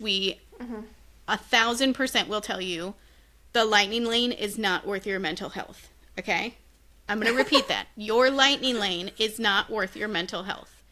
We 1,000% will tell you the lightning lane is not worth your mental health. Okay? I'm going to repeat that. Your lightning lane is not worth your mental health.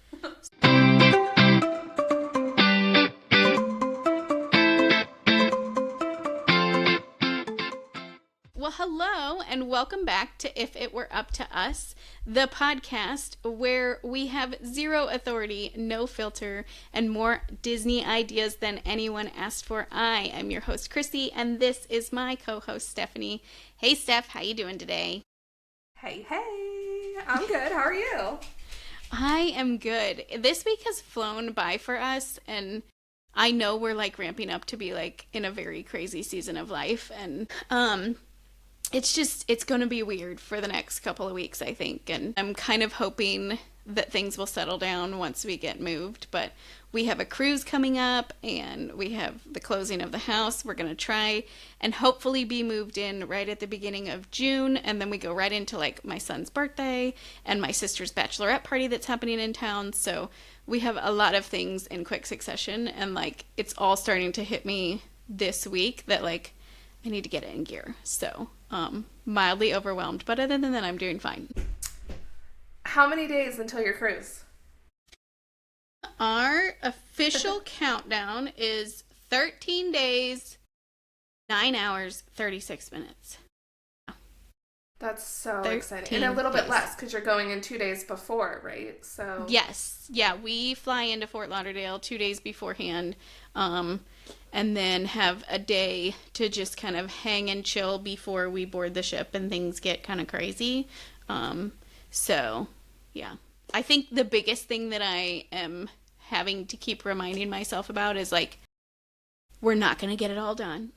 Well, hello, and welcome back to If It Were Up to Us, the podcast where we have zero authority, no filter, and more Disney ideas than anyone asked for. I am your host, Christy, and this is my co-host, Stephanie. Hey, Steph, how you doing today? Hey, I'm good. How are you? I am good. This week has flown by for us, and I know we're, ramping up to be, in a very crazy season of life, and, it's going to be weird for the next couple of weeks, I think. And I'm kind of hoping that things will settle down once we get moved. But we have a cruise coming up and we have the closing of the house. We're going to try and hopefully be moved in right at the beginning of June. And then we go right into my son's birthday and my sister's bachelorette party that's happening in town. So we have a lot of things in quick succession. And it's all starting to hit me this week that I need to get it in gear. So, mildly overwhelmed. But other than that, I'm doing fine. How many days until your cruise? Our official countdown is 13 days, 9 hours, 36 minutes. That's so exciting. And a little bit less because you're going in 2 days before, right? So yes. Yeah, we fly into Fort Lauderdale 2 days beforehand. And then have a day to just kind of hang and chill before we board the ship and things get kind of crazy. So, yeah. I think the biggest thing that I am having to keep reminding myself about is, we're not going to get it all done.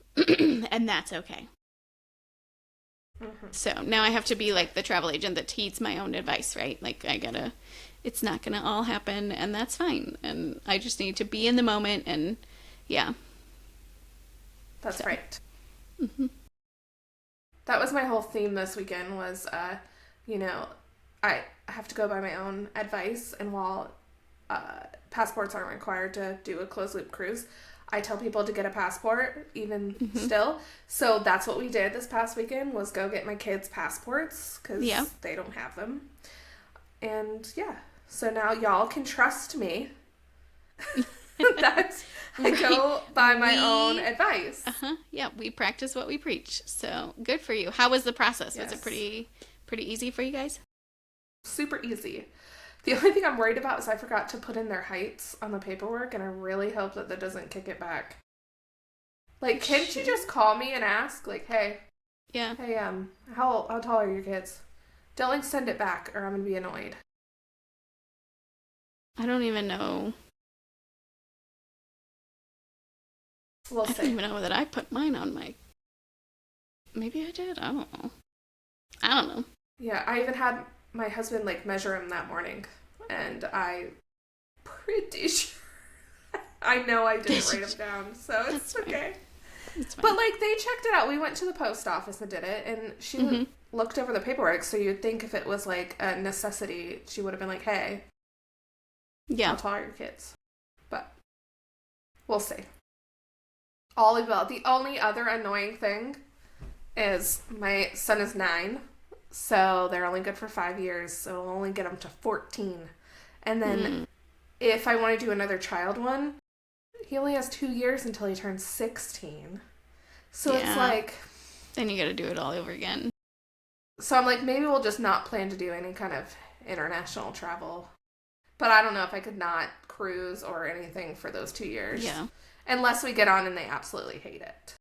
And that's okay. Mm-hmm. So, now I have to be, the travel agent that heeds my own advice, right? It's not going to all happen, and that's fine. And I just need to be in the moment, and, yeah. That's right. Mm-hmm. That was my whole theme this weekend was, I have to go by my own advice. And while passports aren't required to do a closed-loop cruise, I tell people to get a passport, even still. So that's what we did this past weekend was go get my kids' passports because they don't have them. And, so now y'all can trust me. That's... I go by my own advice. Yeah, we practice what we preach. So, good for you. How was the process? Yes. Was it pretty easy for you guys? Super easy. The only thing I'm worried about is I forgot to put in their heights on the paperwork, and I really hope that doesn't kick it back. Can't you just call me and ask, hey, how tall are your kids? Don't send it back, or I'm going to be annoyed. I don't even know. We'll see. I don't even know that I put mine on my... Maybe I did. I don't know. Yeah, I even had my husband, measure him that morning. And I'm pretty sure... I know I didn't write him down, so it's okay. It's fine. But, they checked it out. We went to the post office and did it, and she looked over the paperwork, so you'd think if it was, a necessity, she would have been hey, how tall are your kids? But we'll see. All is well. The only other annoying thing is my son is 9, so they're only good for 5 years, so it'll only get them to 14. And then if I want to do another child one, he only has 2 years until he turns 16. So it's then you gotta do it all over again. So I'm maybe we'll just not plan to do any kind of international travel. But I don't know if I could not cruise or anything for those 2 years. Yeah. Unless we get on and they absolutely hate it.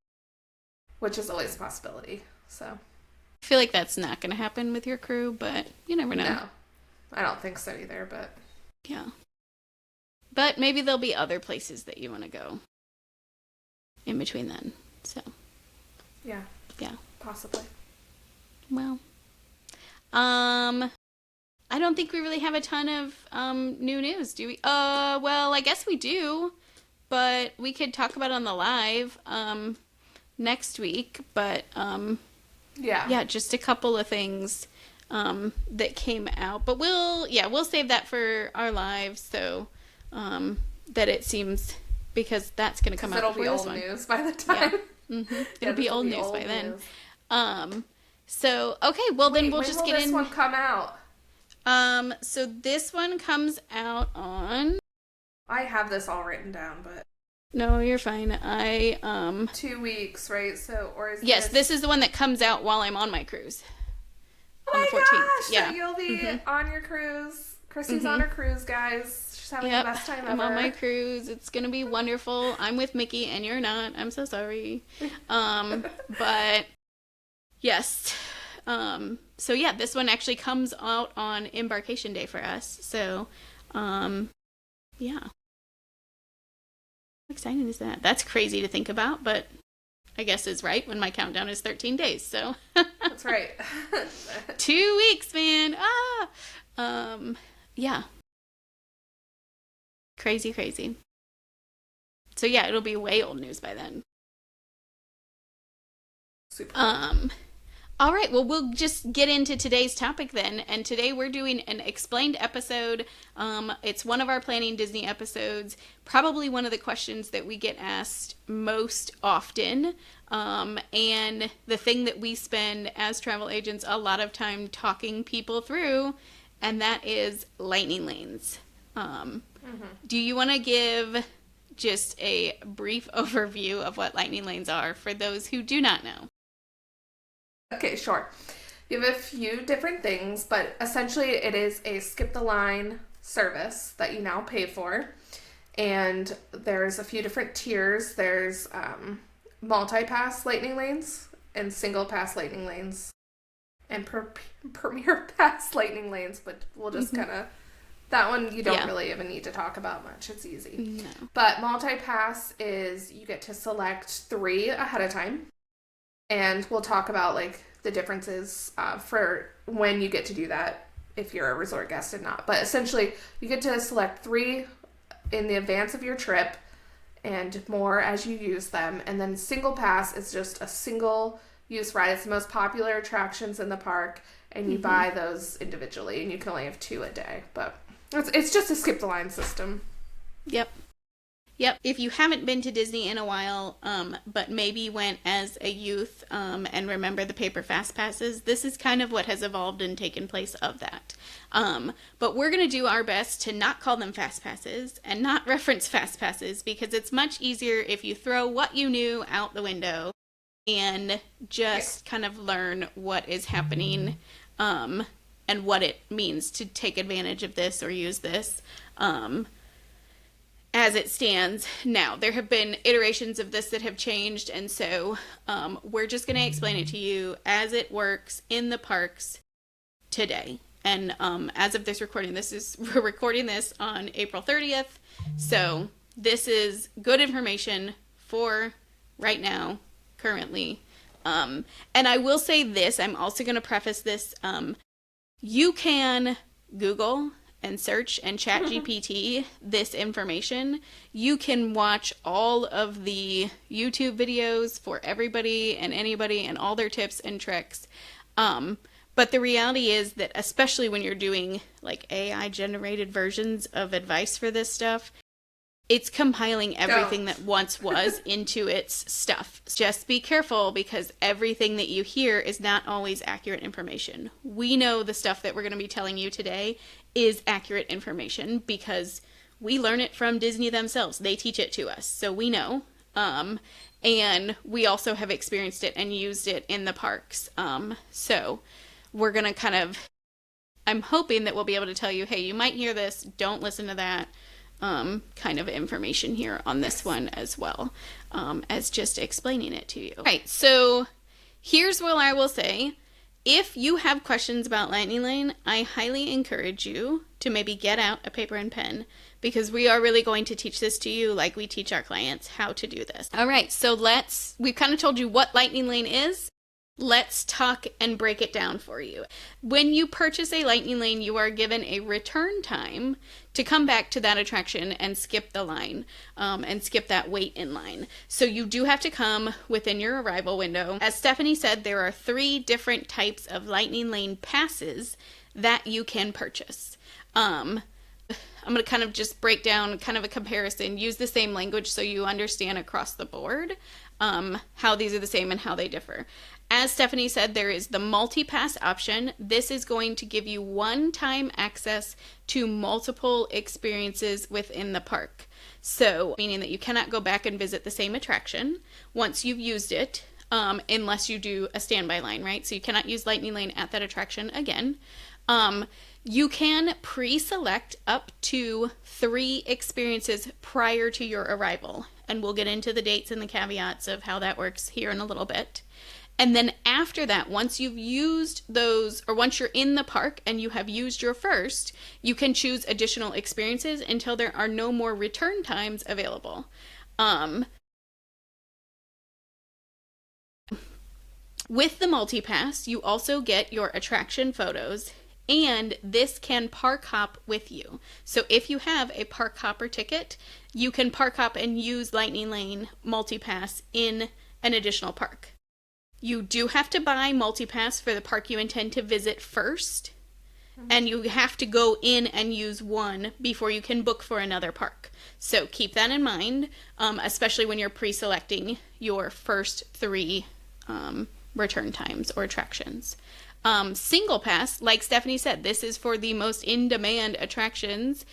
Which is always a possibility. So I feel like that's not going to happen with your crew, but you never know. No. I don't think so either, but... Yeah. But maybe there'll be other places that you want to go in between then. So. Yeah. Yeah. Possibly. Well. I don't think we really have a ton of new news, do we? Well, I guess we do. But we could talk about it on the live next week. But, yeah, just a couple of things that came out. But we'll save that for our live so that it seems because that's going to come out it'll before be this old one. news by the time. It'll be old news by then. News. So, okay, well, then we'll when just will get in. this one come out? So this one comes out on... I have this all written down, but... No, you're fine. 2 weeks, right? So, or is Yes, this is the one that comes out while I'm on my cruise. Oh on my the 14th. gosh! Yeah. So you'll be on your cruise. Christy's on her cruise, guys. She's having the best time ever. I'm on my cruise. It's gonna be wonderful. I'm with Mickey, and you're not. I'm so sorry. But yes. So yeah, this one actually comes out on embarkation day for us. So, yeah. How exciting is that? That's crazy to think about, but I guess is right when my countdown is 13 days. So that's right. 2 weeks, man. Yeah. Crazy. So yeah, it'll be way old news by then. Super. All right, well, we'll just get into today's topic then. And today we're doing an explained episode. It's one of our Planning Disney episodes, probably one of the questions that we get asked most often. And the thing that we spend as travel agents a lot of time talking people through, and that is lightning lanes. Do you want to give just a brief overview of what lightning lanes are for those who do not know? Okay, sure. You have a few different things, but essentially it is a skip the line service that you now pay for. And there's a few different tiers. There's multi-pass lightning lanes and single pass lightning lanes and premier pass lightning lanes, but we'll just kind of... That one you don't really even need to talk about much. It's easy. No. But multi-pass is you get to select 3 ahead of time. And we'll talk about like the differences for when you get to do that if you're a resort guest and not. But essentially, you get to select 3 in the advance of your trip and more as you use them. And then single pass is just a single use ride. It's the most popular attractions in the park, and you buy those individually, and you can only have 2 a day. But it's just a skip the line system. Yep. If you haven't been to Disney in a while, but maybe went as a youth and remember the paper fast passes, this is kind of what has evolved and taken place of that. But we're going to do our best to not call them fast passes and not reference fast passes, because it's much easier if you throw what you knew out the window and just kind of learn what is happening and what it means to take advantage of this or use this. As it stands now. There have been iterations of this that have changed, and so we're just going to explain it to you as it works in the parks today. And as of this recording, we're recording this on April 30th, so this is good information for right now, currently. And I will say this, I'm also going to preface this, you can Google and search and chat GPT this information. You can watch all of the YouTube videos for everybody and anybody and all their tips and tricks. But the reality is that especially when you're doing like AI generated versions of advice for this stuff, it's compiling everything that once was into its stuff. Just be careful, because everything that you hear is not always accurate information. We know the stuff that we're going to be telling you today is accurate information because we learn it from Disney themselves. They teach it to us, so we know. And we also have experienced it and used it in the parks. So we're going to I'm hoping that we'll be able to tell you, hey, you might hear this, don't listen to that. Kind of information here on this one as well, as just explaining it to you. Right, so here's what I will say. If you have questions about Lightning Lane, I highly encourage you to maybe get out a paper and pen, because we are really going to teach this to you like we teach our clients how to do this. All right, so we've kind of told you what Lightning Lane is. Let's talk and break it down for you. When you purchase a Lightning Lane, you are given a return time to come back to that attraction and skip the line, and skip that wait in line. So you do have to come within your arrival window. As Stephanie said, there are 3 different types of Lightning Lane passes that you can purchase. I'm going to kind of just break down kind of a comparison, use the same language so you understand across the board how these are the same and how they differ. As Stephanie said, there is the multi-pass option. This is going to give you one-time access to multiple experiences within the park. So, meaning that you cannot go back and visit the same attraction once you've used it, unless you do a standby line, right? So you cannot use Lightning Lane at that attraction again. You can pre-select up to 3 experiences prior to your arrival. And we'll get into the dates and the caveats of how that works here in a little bit. And then after that, once you've used those, or once you're in the park and you have used your first, you can choose additional experiences until there are no more return times available. With the multi-pass, you also get your attraction photos, and this can park hop with you. So if you have a park hopper ticket, you can park hop and use Lightning Lane multi-pass in an additional park. You do have to buy multi-pass for the park you intend to visit first, and you have to go in and use one before you can book for another park. So keep that in mind, especially when you're pre-selecting your first 3 return times or attractions. Single pass, like Stephanie said, this is for the most in-demand attractions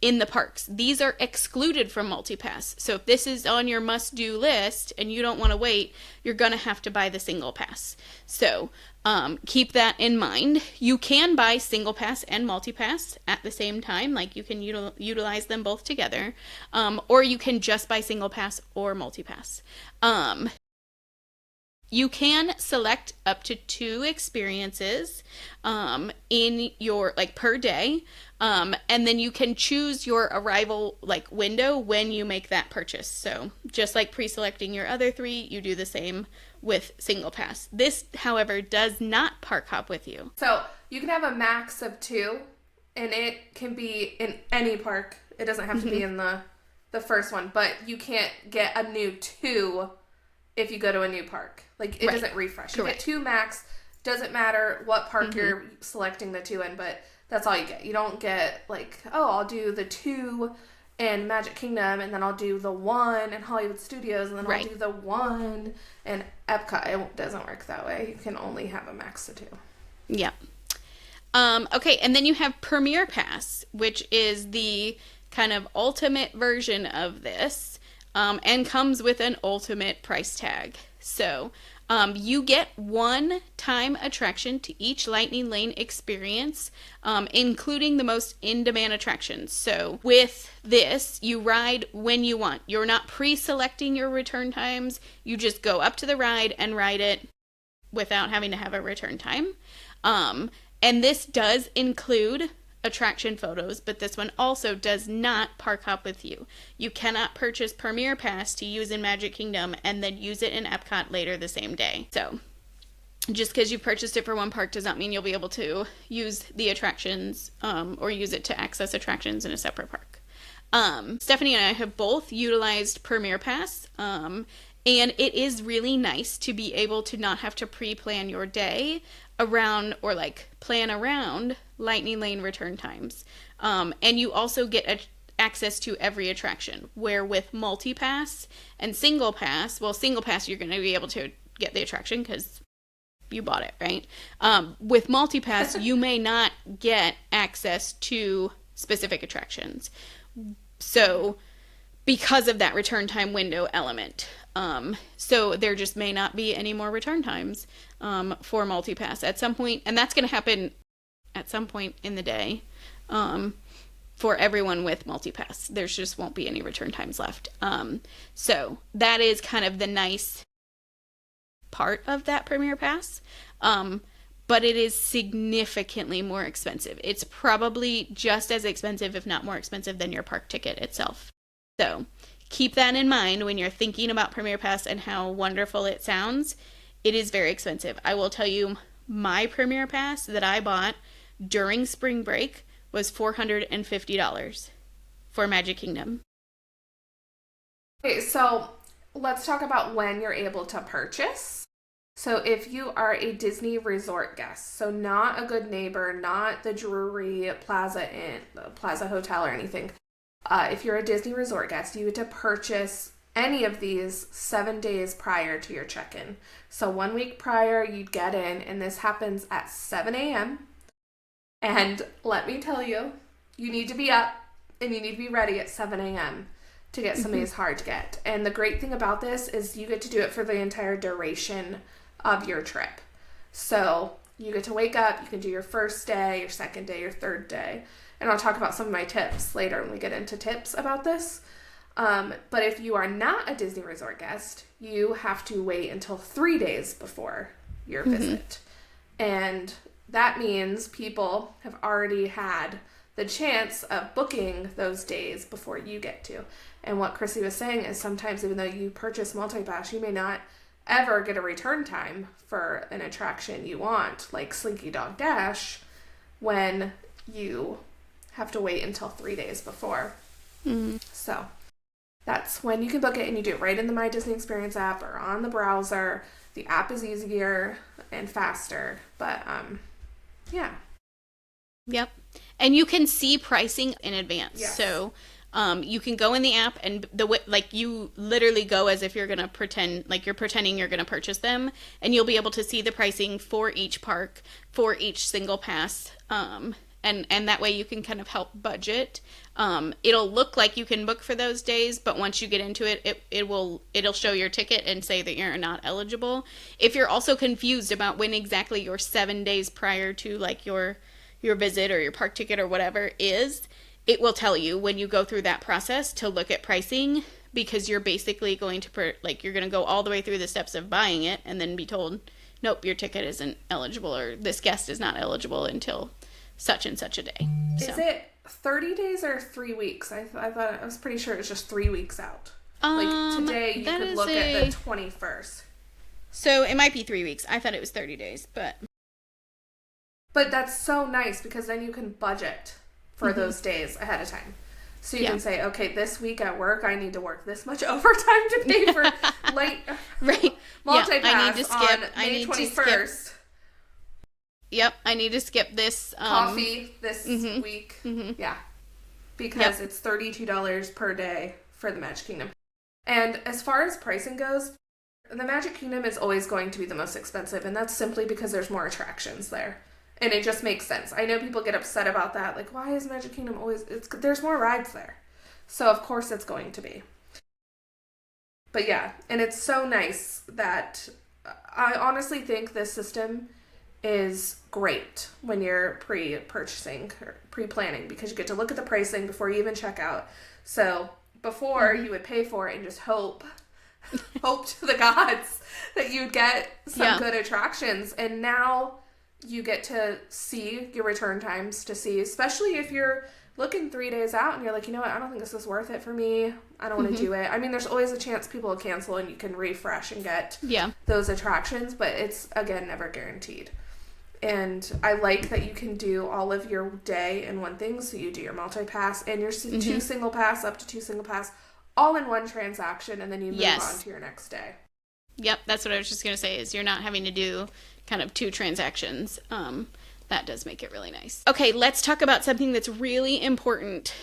in the parks. These are excluded from multi-pass. So if this is on your must-do list and you don't want to wait, you're going to have to buy the single pass. So keep that in mind. You can buy single pass and multi-pass at the same time. Like you can utilize them both together. Or you can just buy single pass or multi-pass. You can select up to 2 experiences in your, like, per day, and then you can choose your arrival, like, window when you make that purchase. So just like pre-selecting your other 3, you do the same with single pass. This, however, does not park hop with you. So you can have a max of 2, and it can be in any park. It doesn't have to be in the first one, but you can't get a new 2 if you go to a new park. Like, it doesn't refresh. You get 2 max. Doesn't matter what park you're selecting the 2 in, but that's all you get. You don't get, like, oh, I'll do the 2 in Magic Kingdom, and then I'll do the 1 in Hollywood Studios, and then I'll do the 1 in Epcot. It doesn't work that way. You can only have a max of 2. Yeah. Okay, and then you have Premier Pass, which is the kind of ultimate version of this. And comes with an ultimate price tag. So you get one-time attraction to each Lightning Lane experience, including the most in-demand attractions. So with this, you ride when you want. You're not pre-selecting your return times. You just go up to the ride and ride it without having to have a return time. And this does include attraction photos, but this one also does not park hop with you. You cannot purchase Premier Pass to use in Magic Kingdom and then use it in Epcot later the same day. So just because you purchased it for one park does not mean you'll be able to use the attractions or use it to access attractions in a separate park. Stephanie and I have both utilized Premier Pass, and it is really nice to be able to not have to pre-plan your day around, or like plan around, Lightning Lane return times. And you also get access to every attraction, where with multi-pass and single pass, well, single pass you're going to be able to get the attraction because you bought it, right? With multi-pass, you may not get access to specific attractions. So because of that return time window element. So there just may not be any more return times for multi-pass at some point, and that's going to happen at some point in the day for everyone with multi-pass. There just won't be any return times left. So that is kind of the nice part of that Premier Pass, but it is significantly more expensive. It's probably just as expensive, if not more expensive, than your park ticket itself. So keep that in mind when you're thinking about Premier Pass and how wonderful it sounds. It is very expensive. I will tell you, my Premier Pass that I bought during spring break was $450 for Magic Kingdom. Okay, so let's talk about when you're able to purchase. So if you are a Disney resort guest, so not a Good Neighbor, not the Drury Plaza Inn, Plaza Hotel or anything. If you're a Disney resort guest, you get to purchase any of these 7 days prior to your check-in. So 1 week prior, you'd get in, and this happens at 7 a.m. And let me tell you, you need to be up and you need to be ready at 7 a.m. to get some of these hard to get. And the great thing about this is you get to do it for the entire duration of your trip. So you get to wake up, you can do your first day, your second day, your third day. And I'll talk about some of my tips later when we get into tips about this. But if you are not a Disney resort guest, you have to wait until 3 days before your visit. And that means people have already had the chance of booking those days before you get to. And what Chrissy was saying is sometimes even though you purchase multi-pass, you may not ever get a return time for an attraction you want, like Slinky Dog Dash, when you have to wait until 3 days before. So that's when you can book it, and you do it right in the My Disney Experience app or on the browser. The app is easier and faster, but yeah. Yep. And you can see pricing in advance. Yes. So you can go in the app and you literally go as if you're going to pretend, like you're pretending you're going to purchase them, and you'll be able to see the pricing for each park, for each single pass. And that way you can kind of help budget. It'll look like you can book for those days, but once you get into it, it'll show your ticket and say that you're not eligible. If you're also confused about when exactly your 7 days prior to like your visit or your park ticket or whatever is, it will tell you when you go through that process to look at pricing, because you're basically going to you're going to go all the way through the steps of buying it and then be told, nope, your ticket isn't eligible, or this guest is not eligible until such and such a day. Is it 30 days or 3 weeks? I was pretty sure it was just 3 weeks out. Like today you could look at the 21st. So it might be 3 weeks. I thought it was 30 days, but that's so nice because then you can budget for those days ahead of time. So you can say, okay, this week at work I need to work this much overtime to pay for late multi-pass I need to skip on May 21st. Yep, I need to skip this coffee this week. Yeah. Because it's $32 per day for the Magic Kingdom. And as far as pricing goes, the Magic Kingdom is always going to be the most expensive, and that's simply because there's more attractions there. And it just makes sense. I know people get upset about that. Like, why is Magic Kingdom always... there's more rides there. So, of course, it's going to be. But, yeah. And it's so nice that... I honestly think this system is great when you're pre-purchasing or pre-planning, because you get to look at the pricing before you even check out. So, before you would pay for it and just hope to the gods that you'd get some good attractions. And now... you get to see your return times to see, especially if you're looking 3 days out and you're like, you know what, I don't think this is worth it for me. I don't want to do it. I mean, there's always a chance people will cancel and you can refresh and get those attractions, but it's, again, never guaranteed. And I like that you can do all of your day in one thing. So you do your multi-pass and your 2 single pass, up to 2 single pass, all in one transaction, and then you move on to your next day. Yep, that's what I was just going to say, is you're not having to do kind of 2 transactions. That does make it really nice. Okay, let's talk about something that's really important.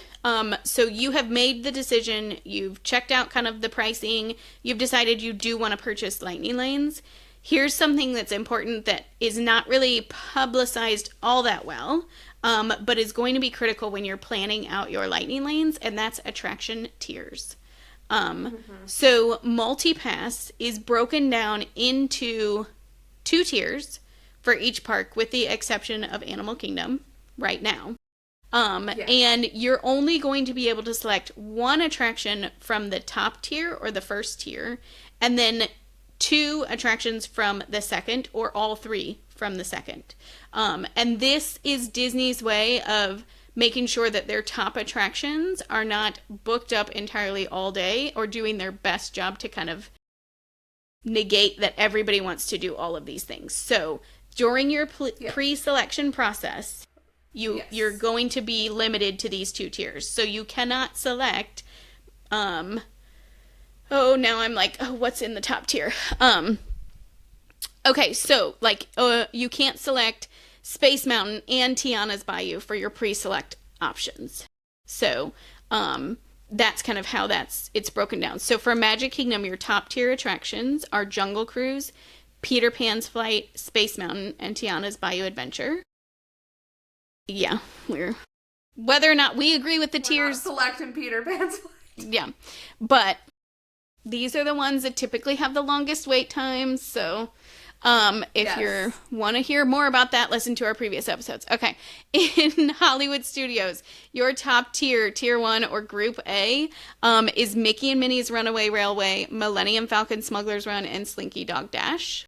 So you have made the decision, you've checked out kind of the pricing, you've decided you do want to purchase lightning lanes. Here's something that's important that is not really publicized all that well, but is going to be critical when you're planning out your lightning lanes, and that's attraction tiers. So multi-pass is broken down into 2 tiers for each park, with the exception of Animal Kingdom right now. And you're only going to be able to select 1 attraction from the top tier or the first tier, and then 2 attractions from the second, or all 3 from the second. And this is Disney's way of making sure that their top attractions are not booked up entirely all day, or doing their best job to kind of negate that everybody wants to do all of these things. So during your pre-selection process, you're going to be limited to these 2 tiers. So you cannot select, now I'm like, what's in the top tier? Okay, so like you can't select Space Mountain and Tiana's Bayou for your pre-select options. So that's kind of how it's broken down. So for Magic Kingdom, your top tier attractions are Jungle Cruise, Peter Pan's Flight, Space Mountain, and Tiana's Bayou Adventure. Yeah, whether or not we agree with the tiers. Not selecting Peter Pan's Flight. Yeah, but these are the ones that typically have the longest wait times. So if you want to hear more about that, listen to our previous episodes. Okay. In Hollywood Studios, your top tier, tier 1 or group A, is Mickey and Minnie's Runaway Railway, Millennium Falcon Smuggler's Run, and Slinky Dog Dash.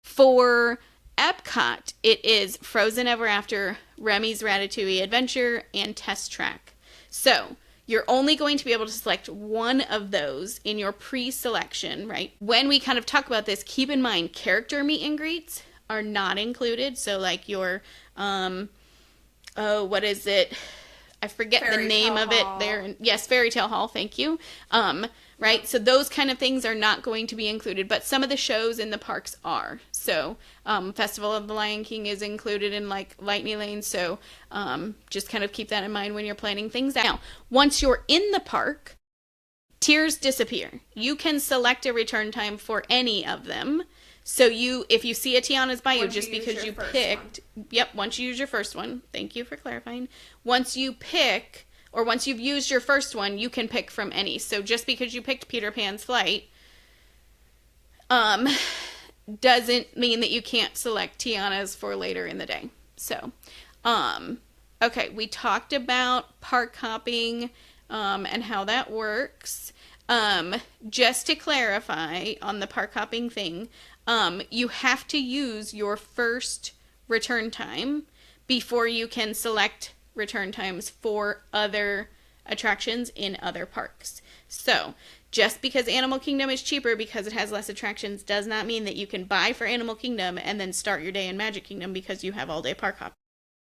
For Epcot, it is Frozen Ever After, Remy's Ratatouille Adventure, and Test Track. So you're only going to be able to select one of those in your pre-selection, right? When we kind of talk about this, keep in mind character meet and greets are not included. So like your, what is it? I forget the name of it there. Yes, Fairy Tale Hall. Thank you. Right. So those kind of things are not going to be included, but some of the shows in the parks are. So, Festival of the Lion King is included in like Lightning Lane. So, just kind of keep that in mind when you're planning things out. Now, once you're in the park, tiers disappear. You can select a return time for any of them. So if you see a Tiana's Bayou, just because you picked, once you use your first one, thank you for clarifying. Once you pick, or once you've used your first one, you can pick from any. So just because you picked Peter Pan's Flight, doesn't mean that you can't select Tiana's for later in the day. So, okay, we talked about park hopping, and how that works. Just to clarify on the park hopping thing, you have to use your first return time before you can select return times for other attractions in other parks. So, just because Animal Kingdom is cheaper because it has less attractions does not mean that you can buy for Animal Kingdom and then start your day in Magic Kingdom because you have all day park hop.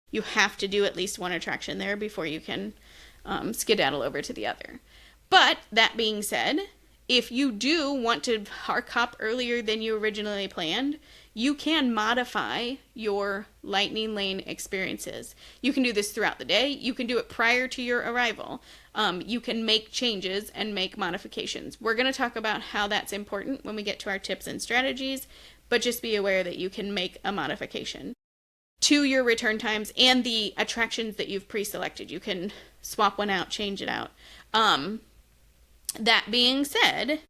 You have to do at least one attraction there before you can skedaddle over to the other. But that being said, if you do want to park hop earlier than you originally planned, you can modify your Lightning Lane experiences. You can do this throughout the day. You can do it prior to your arrival. You can make changes and make modifications. We're going to talk about how that's important when we get to our tips and strategies, but just be aware that you can make a modification to your return times and the attractions that you've pre-selected. You can swap one out, change it out. That being said,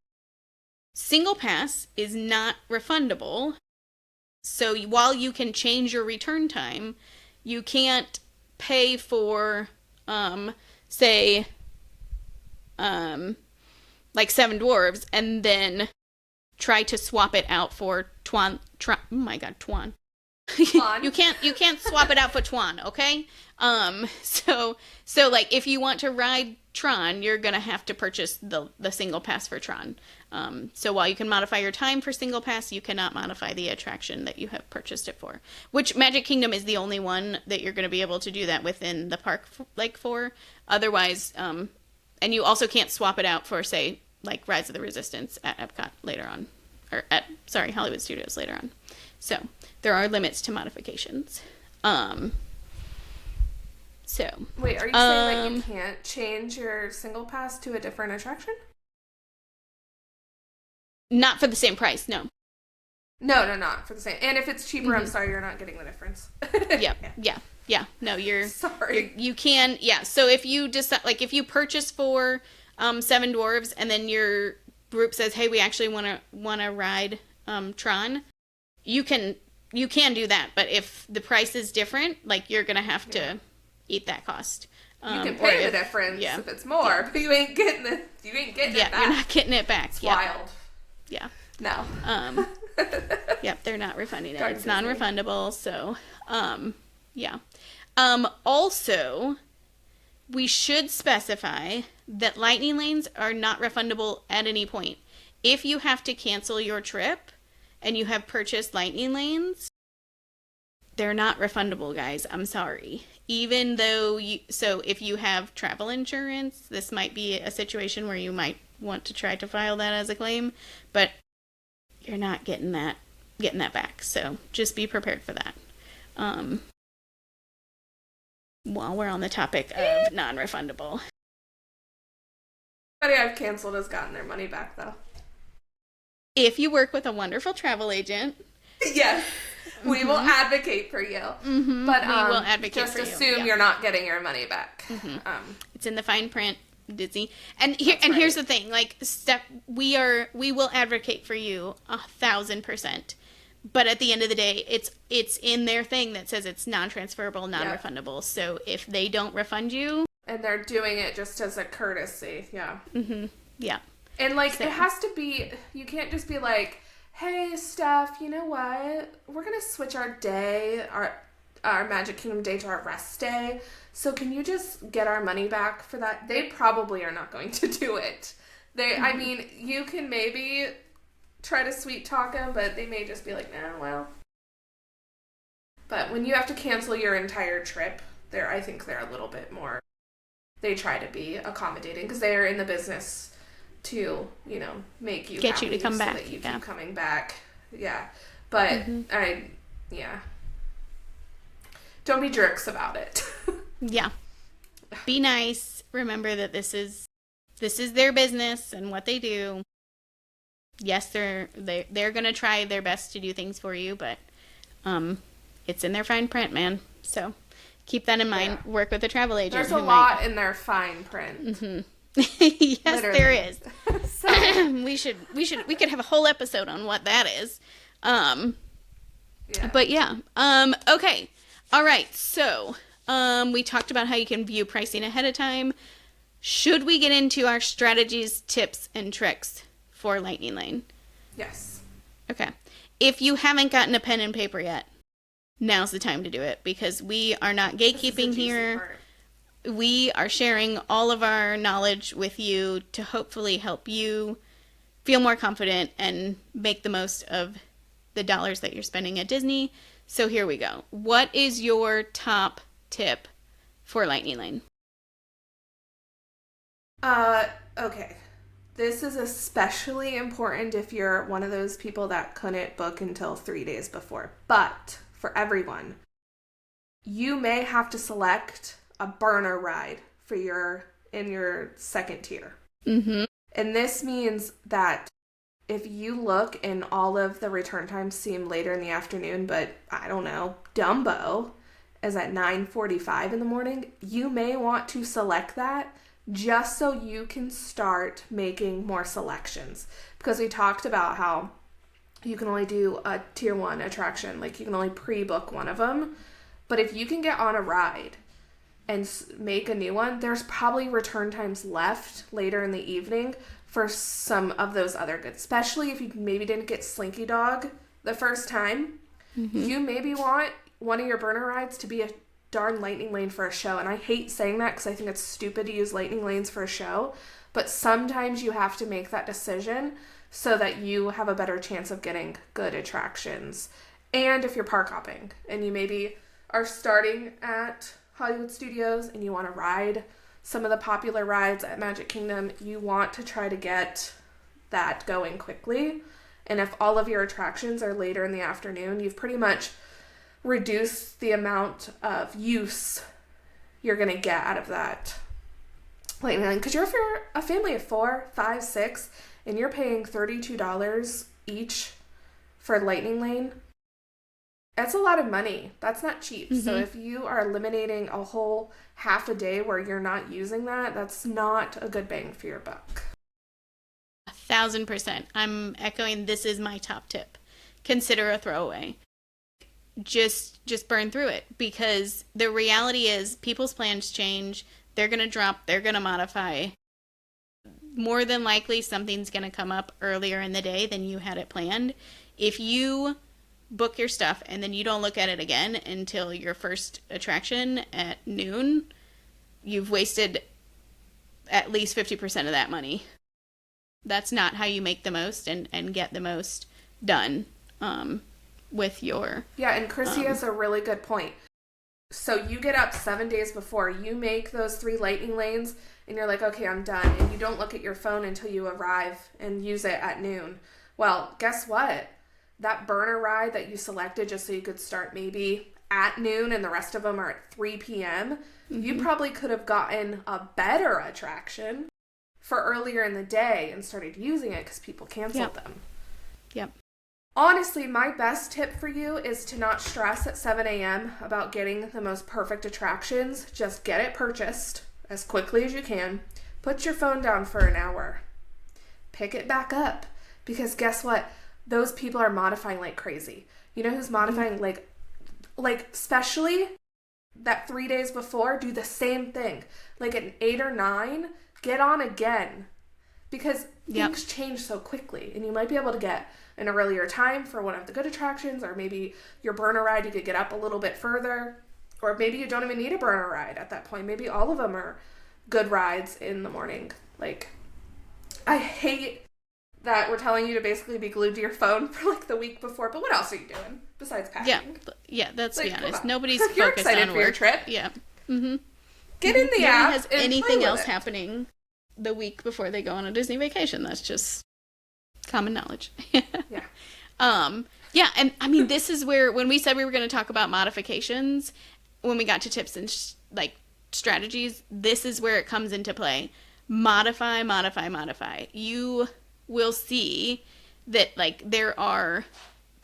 single pass is not refundable. So while you can change your return time, you can't pay for, say, like Seven Dwarves and then try to swap it out for Twan. Oh my God, Twan. you can't swap it out for Twan, okay? So like if you want to ride Tron, you're gonna have to purchase the single pass for Tron. So while you can modify your time for single pass, you cannot modify the attraction that you have purchased it for. Which Magic Kingdom is the only one that you're gonna be able to do that within the park for. Otherwise, and you also can't swap it out for, say, like Rise of the Resistance at Epcot later on, or Hollywood Studios later on. So there are limits to modifications. So wait, are you saying that you can't change your single pass to a different attraction? Not for the same price, no. No, not for the same. And if it's cheaper, I'm sorry, you're not getting the difference. Yeah. No, you're sorry. You can, yeah. So if you decide, like, if you purchase for Seven Dwarves, and then your group says, "Hey, we actually want to ride Tron," you can do that. But if the price is different, like, you're gonna have to eat that cost. You can pay the difference if it's more, but you ain't getting it back. Yeah, you're not getting it back. It's wild. Yeah. No. Yep, they're not refunding it. It's non-refundable, so yeah. Also, we should specify that Lightning Lanes are not refundable at any point. If you have to cancel your trip and you have purchased Lightning Lanes, they're not refundable, guys. I'm sorry. Even though so if you have travel insurance, this might be a situation where you might want to try to file that as a claim, but you're not getting that getting that back. So just be prepared for that. While we're on the topic of non-refundable. Everybody I've canceled has gotten their money back, though. If you work with a wonderful travel agent. Yes. We will advocate for you. Mm-hmm. But we will advocate just for you. assume you're not getting your money back. Mm-hmm. It's in the fine print, Disney. And here's the thing, like, we will advocate for you 1,000%. But at the end of the day, it's in their thing that says it's non-transferable, non-refundable. Yep. So if they don't refund you, and they're doing it just as a courtesy, yeah. And like it has to be. You can't just be like, "Hey, Steph, you know what? We're gonna switch our day, our Magic Kingdom day to our rest day. So can you just get our money back for that?" They probably are not going to do it. I mean, you can maybe try to sweet talk them, but they may just be like, "Nah, well." But when you have to cancel your entire trip, I think they're a little bit more. They try to be accommodating because they are in the business to, make you get you to come back, so that you keep coming back. Yeah, but don't be jerks about it. Yeah, be nice. Remember that this is their business and what they do. Yes, they're gonna try their best to do things for you, but it's in their fine print, man. So keep that in mind. Yeah. Work with a travel agent. There's a lot in their fine print. Mm-hmm. Yes, literally. There is. So. we could have a whole episode on what that is. But yeah. Okay. All right. So we talked about how you can view pricing ahead of time. Should we get into our strategies, tips, and tricks for Lightning Lane? Yes. Okay. If you haven't gotten a pen and paper yet, now's the time to do it, because we are not gatekeeping here. We are sharing all of our knowledge with you to hopefully help you feel more confident and make the most of the dollars that you're spending at Disney. So here we go. What is your top tip for Lightning Lane? Okay. This is especially important if you're one of those people that couldn't book until 3 days before. But for everyone, you may have to select a burner ride in your second tier. Mm-hmm. And this means that if you look and all of the return times seem later in the afternoon, but I don't know, Dumbo is at 9:45 in the morning, you may want to select that just so you can start making more selections. Because we talked about how you can only do a tier 1 attraction, like you can only pre-book one of them. But if you can get on a ride and make a new one, there's probably return times left later in the evening for some of those other goods. Especially if you maybe didn't get Slinky Dog the first time. Mm-hmm. You maybe want one of your burner rides to be a darn Lightning Lane for a show. And I hate saying that because I think it's stupid to use Lightning Lanes for a show. But sometimes you have to make that decision so that you have a better chance of getting good attractions. And if you're park hopping and you maybe are starting at Hollywood Studios and you want to ride some of the popular rides at Magic Kingdom, you want to try to get that going quickly. And if all of your attractions are later in the afternoon, you've pretty much reduced the amount of use you're going to get out of that Lightning Lane. Because if you're a family of 4, 5, 6, and you're paying $32 each for Lightning Lane, that's a lot of money. That's not cheap. Mm-hmm. So if you are eliminating a whole half a day where you're not using that, that's not a good bang for your buck. 1,000%. I'm echoing, this is my top tip. Consider a throwaway. Just burn through it, because the reality is people's plans change. They're going to drop. They're going to modify. More than likely, something's going to come up earlier in the day than you had it planned. If you book your stuff and then you don't look at it again until your first attraction at noon, you've wasted at least 50% of that money. That's not how you make the most and get the most done with your... Yeah, and Chrissy has a really good point. So you get up 7 days before, you make those 3 Lightning Lanes, and you're like, okay, I'm done. And you don't look at your phone until you arrive and use it at noon. Well, guess what? that burner ride that you selected just so you could start maybe at noon and the rest of them are at 3 p.m., you probably could have gotten a better attraction for earlier in the day and started using it because people canceled them. Yep. Honestly, my best tip for you is to not stress at 7 a.m. about getting the most perfect attractions. Just get it purchased as quickly as you can. Put your phone down for an hour. Pick it back up. Because guess what? Those people are modifying like crazy. You know who's modifying? Like especially that 3 days before, do the same thing. Like at 8 or 9, get on again. Because things change so quickly. And you might be able to get an earlier time for one of the good attractions, or maybe your burner ride, you could get up a little bit further. Or maybe you don't even need a burner ride at that point. Maybe all of them are good rides in the morning. Like, I hate that we're telling you to basically be glued to your phone for like the week before, but what else are you doing besides packing? Yeah, let's like, be honest. Nobody's You're focused excited on for your work. trip. Yeah. Get in the app. Nobody has and anything play else with it. happening the week before they go on a Disney vacation. That's just common knowledge. Yeah, and I mean, this is where, when we said we were going to talk about modifications, when we got to tips and strategies, this is where it comes into play. Modify. You will see that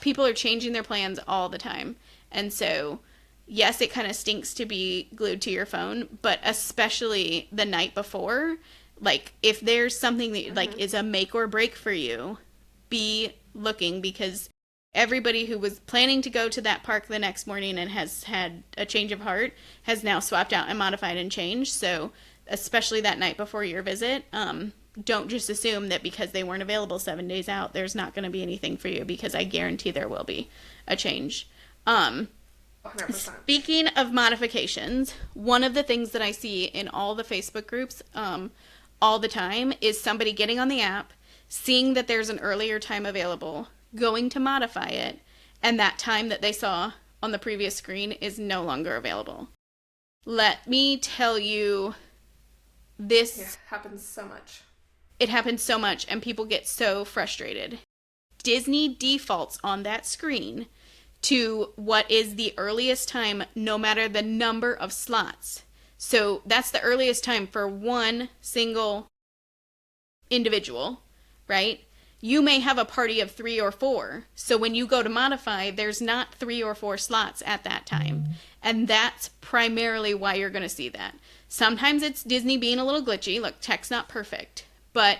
people are changing their plans all the time. And so, yes, it kind of stinks to be glued to your phone, but especially the night before, like if there's something that is a make or break for you, be looking, because everybody who was planning to go to that park the next morning and has had a change of heart has now swapped out and modified and changed. So especially that night before your visit, don't just assume that because they weren't available 7 days out, there's not going to be anything for you, because I guarantee there will be a change. 100%. Speaking of modifications, one of the things that I see in all the Facebook groups all the time is somebody getting on the app, seeing that there's an earlier time available, going to modify it, and that time that they saw on the previous screen is no longer available. Let me tell you, this happens so much. It happens so much, and people get so frustrated. Disney defaults on that screen to what is the earliest time, no matter the number of slots. So that's the earliest time for one single individual, right? You may have a party of 3 or 4. So when you go to modify, there's not 3 or 4 slots at that time. And that's primarily why you're going to see that. Sometimes it's Disney being a little glitchy. Look, tech's not perfect. But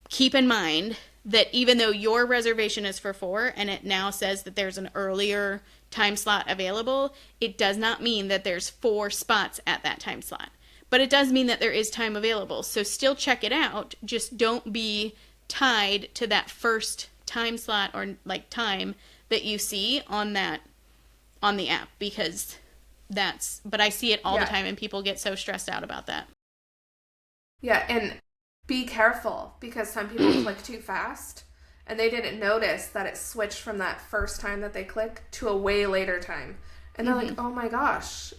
keep in mind that even though your reservation is for 4 and it now says that there's an earlier time slot available, it does not mean that there's 4 spots at that time slot. But it does mean that there is time available. So still check it out. Just don't be tied to that first time slot or time that you see on the app, because but I see it all the time, and people get so stressed out about that. Yeah, and be careful, because some people click too fast and they didn't notice that it switched from that first time that they click to a way later time. And they're like, oh my gosh,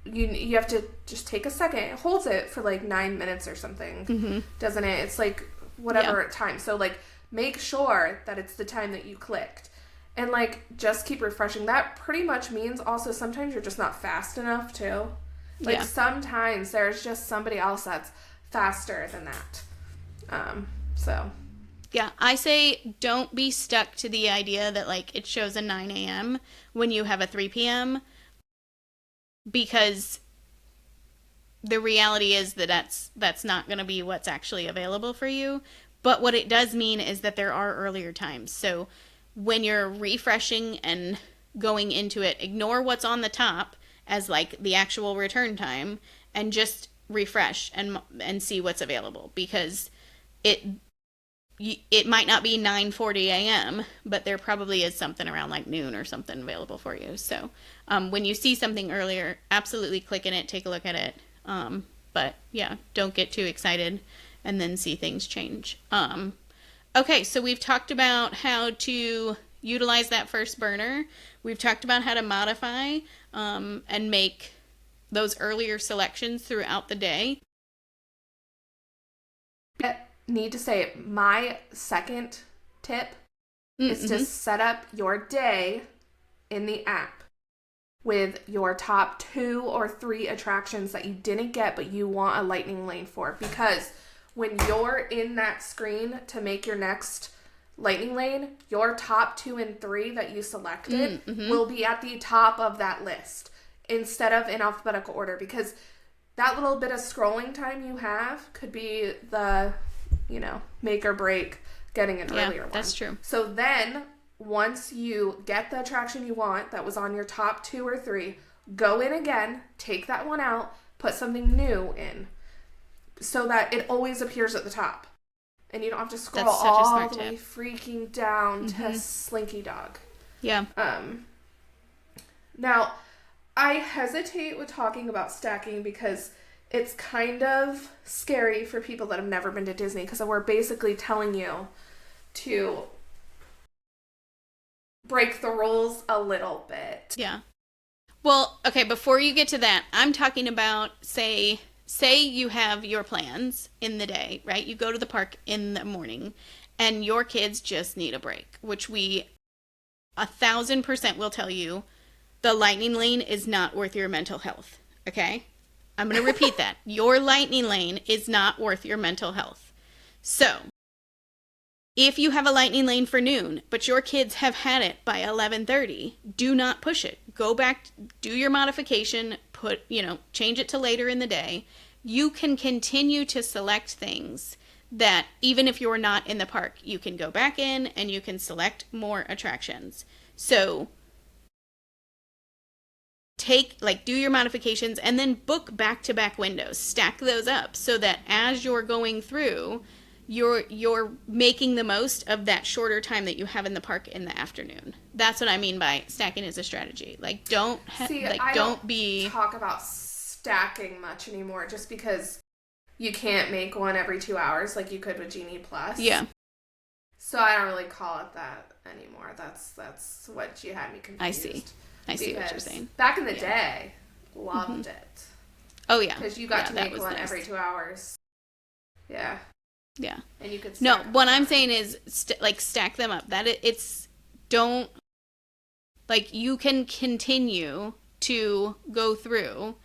you have to just take a second. It holds it for 9 minutes or something, doesn't it? It's whatever time. So make sure that it's the time that you clicked. And just keep refreshing. That pretty much means also sometimes you're just not fast enough too. Sometimes there's just somebody else that's faster than that. Yeah, I say don't be stuck to the idea that it shows a 9 a.m. when you have a 3 p.m. because the reality is that that's not going to be what's actually available for you. But what it does mean is that there are earlier times. So when you're refreshing and going into it, ignore what's on the top as the actual return time and just refresh and see what's available, because it might not be 9:40 a.m., but there probably is something around noon or something available for you. So when you see something earlier, absolutely click in it, take a look at it. But yeah, don't get too excited and then see things change. Okay, so we've talked about how to utilize that first burner. We've talked about how to modify and make those earlier selections throughout the day. I need to say, my second tip is to set up your day in the app with your top 2 or 3 attractions that you didn't get but you want a lightning lane for. Because when you're in that screen to make your next lightning lane, your top 2 and 3 that you selected will be at the top of that list instead of in alphabetical order, because that little bit of scrolling time you have could be the, make or break getting an earlier one. That's true. So then once you get the attraction you want that was on your top 2 or 3, go in again, take that one out, put something new in so that it always appears at the top. And you don't have to scroll all the way freaking down to Slinky Dog. Yeah. Now, I hesitate with talking about stacking because it's kind of scary for people that have never been to Disney, because we're basically telling you to break the rules a little bit. Yeah. Well, okay, before you get to that, I'm talking about, say you have your plans in the day, right? You go to the park in the morning and your kids just need a break, which we 1,000% will tell you the lightning lane is not worth your mental health. Okay? I'm going to repeat that. Your lightning lane is not worth your mental health. So, if you have a lightning lane for noon, but your kids have had it by 11:30, do not push it. Go back, do your modification, change it to later in the day. You can continue to select things that, even if you're not in the park, you can go back in and you can select more attractions. So, do your modifications and then book back-to-back windows. Stack those up so that as you're going through, you're making the most of that shorter time that you have in the park in the afternoon. That's what I mean by stacking as a strategy. Don't talk about stacking much anymore, just because you can't make one every 2 hours like you could with Genie Plus. Yeah. So I don't really call it that anymore. That's what you had me confused. I see what you're saying. Back in the day, loved it. Oh yeah. Because you got to make one every 2 hours. Yeah. Yeah. And you could No, what I'm saying is stack them up. You can continue to go through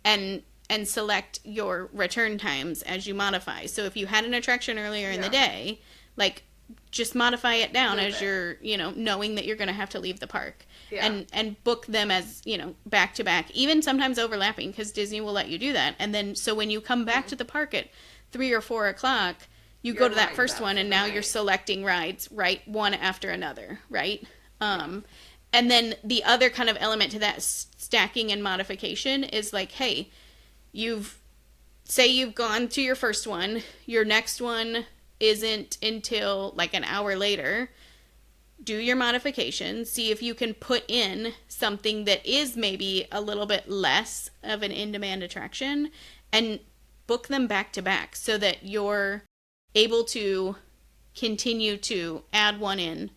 and select your return times as you modify. So if you had an attraction earlier in the day, just modify it down as you're, knowing that you're going to have to leave the park. Yeah. And book them as, back to back, even sometimes overlapping, because Disney will let you do that. And then, so when you come back to the park at 3 or 4 o'clock, you go to that first one and now you're selecting rides, right? One after another, right? And then the other kind of element to that stacking and modification is hey, you've gone to your first one, your next one isn't until an hour later. Do your modifications, see if you can put in something that is maybe a little bit less of an in-demand attraction, and book them back to back so that you're able to continue to add one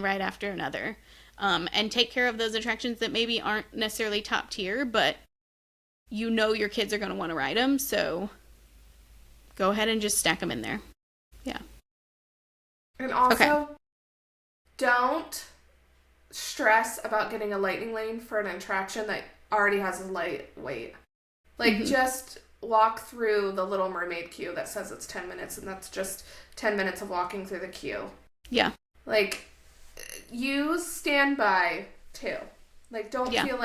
right after another, and take care of those attractions that maybe aren't necessarily top tier, but your kids are going to want to ride them, so go ahead and just stack them in there. Yeah. And also, don't stress about getting a lightning lane for an attraction that already has a light wait. Just walk through the Little Mermaid queue that says it's 10 minutes, and that's just 10 minutes of walking through the queue. Yeah. Use standby too. Don't feel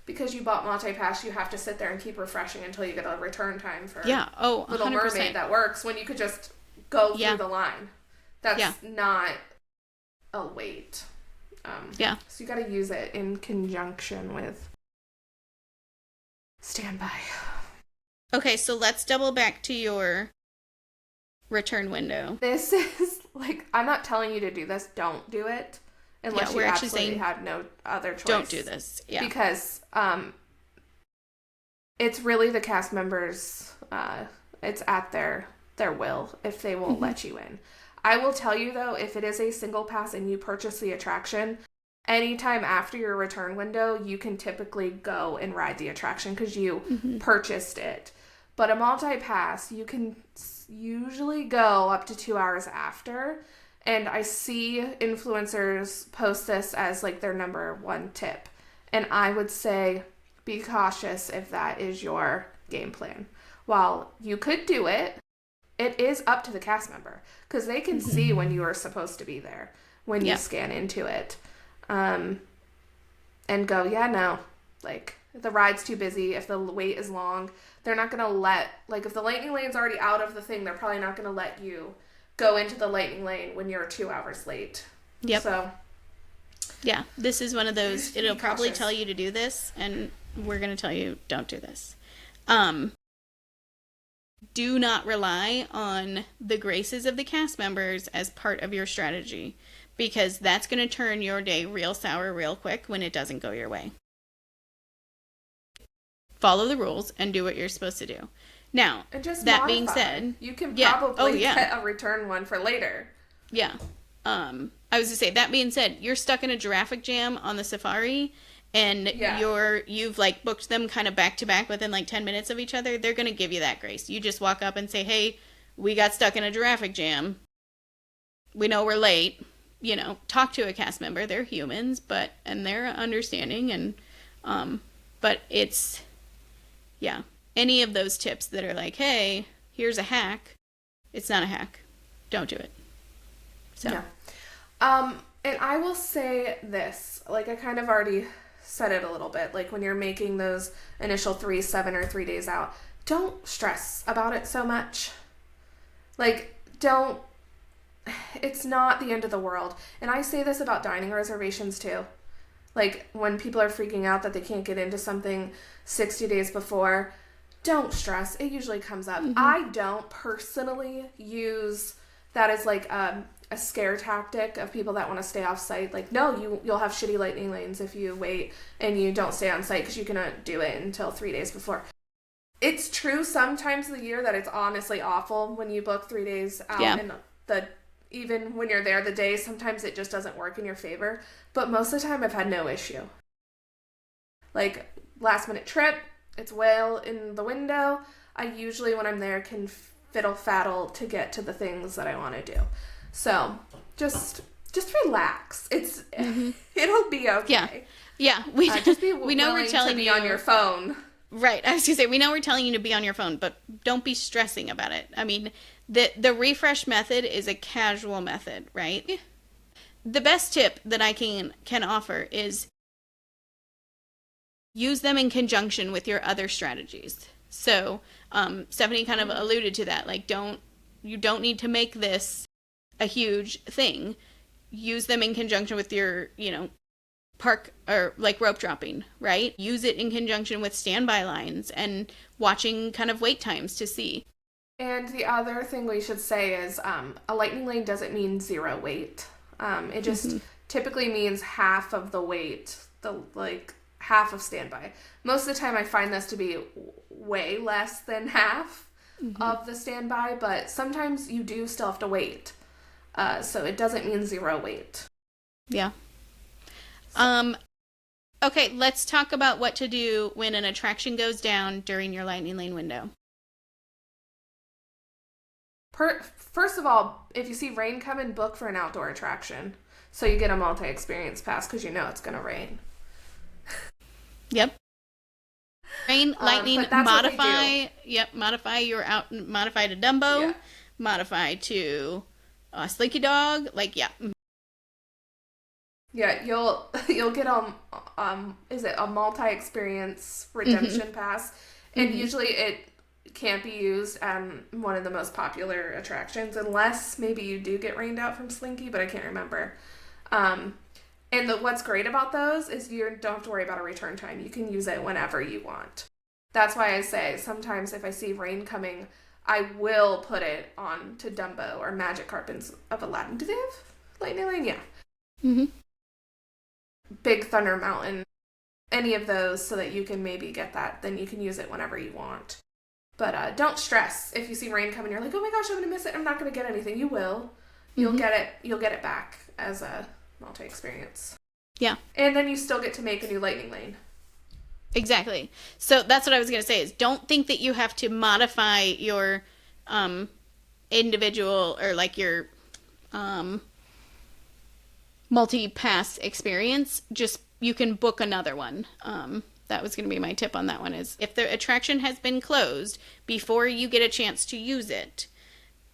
because you bought multi-pass, you have to sit there and keep refreshing until you get a return time for Little 100%. Mermaid that works, when you could just go through the line. That's not a wait. So you got to use it in conjunction with standby. Okay, so let's double back to your return window. This is I'm not telling you to do this. Don't do it unless you absolutely have no other choice. Don't do this. Yeah. Because it's really the cast members. It's at their will if they won't let you in. I will tell you though, if it is a single pass and you purchase the attraction, anytime after your return window, you can typically go and ride the attraction because you purchased it. But a multi-pass, you can usually go up to 2 hours after. And I see influencers post this as like their number one tip. And I would say be cautious if that is your game plan. While you could do it, it is up to the cast member because they can see when you are supposed to be there when you scan into it. And go, yeah, no, like if the ride's too busy, if the wait is long, they're not going to let, like if the lightning lane's already out of the thing, they're probably not going to let you go into the lightning lane when you're 2 hours late. Yep. So, yeah, this is one of those, it'll probably tell you to do this, and we're going to tell you don't do this. Do not rely on the graces of the cast members as part of your strategy, because that's going to turn your day real sour real quick when it doesn't go your way. Follow the rules and do what you're supposed to do. Now, that being said, you can probably yeah. get a return one for later. Yeah. I was going to say, that being said, you're stuck in a giraffic jam on the safari, and you've like booked them kind of back to back within like 10 minutes of each other. They're going to give you that grace. You just walk up and say, hey, we got stuck in a giraffic jam. We know we're late. You know, talk to a cast member. They're humans, and they're understanding, and but it's, yeah, any of those tips that are like, hey, here's a hack, it's not a hack. Don't do it. So, yeah. And I will say this, like I kind of already said it a little bit, like when you're making those initial 3, 7, or 3 days out, don't stress about it so much. Like, it's not the end of the world. And I say this about dining reservations too. Like when people are freaking out that they can't get into something 60 days before, don't stress. It usually comes up. I don't personally use that as like a scare tactic of people that want to stay off site. Like, no, you'll have shitty lightning lanes if you wait and you don't stay on site because you cannot do it until 3 days before. It's true sometimes of the year that it's honestly awful when you book 3 days out, and even when you're there the day, sometimes it just doesn't work in your favor. But most of the time I've had no issue. Like last minute trip, it's well in the window. I usually when I'm there can fiddle faddle to get to the things that I want to do. So just relax. It'll be okay. Yeah. We know we're telling to be on your phone. Right. I was gonna say, we know we're telling you to be on your phone, but don't be stressing about it. I mean, the refresh method is a casual method, right? The best tip that I can offer is use them in conjunction with your other strategies. So, Stephanie kind of alluded to that. Like, you don't need to make this a huge thing. Use them in conjunction with your, park or like rope dropping, right? Use it in conjunction with standby lines and watching kind of wait times to see. And the other thing we should say is a lightning lane doesn't mean zero wait. It just typically means half of the wait, half of standby. Most of the time I find this to be way less than half of the standby, but sometimes you do still have to wait. So it doesn't mean zero wait. Yeah. Okay, let's talk about what to do when an attraction goes down during your lightning lane window. First of all, if you see rain coming, book for an outdoor attraction. So you get a multi-experience pass because you know it's going to rain. Yep. Rain, lightning, modify. Yep, modify to Dumbo. Yeah. Modify to Slinky Dog. Like, yeah. Yeah, you'll get is it a multi-experience redemption pass? And usually it can't be used at one of the most popular attractions unless maybe you do get rained out from Slinky, but I can't remember. And what's great about those is you don't have to worry about a return time. You can use it whenever you want. That's why I say sometimes if I see rain coming, I will put it on to Dumbo or Magic Carpets of Aladdin. Do they have lightning lane? Yeah. Mm-hmm. Big Thunder Mountain, any of those, so that you can maybe get that. Then you can use it whenever you want. But don't stress if you see rain coming. You're like, oh my gosh, I'm gonna miss it. I'm not gonna get anything. You will. You'll get it. You'll get it back as a multi-experience. Yeah. And then you still get to make a new lightning lane. Exactly. So that's what I was gonna say. Is don't think that you have to modify your individual or like your multi-pass experience, just you can book another one. That was going to be my tip on that one, is if the attraction has been closed before you get a chance to use it,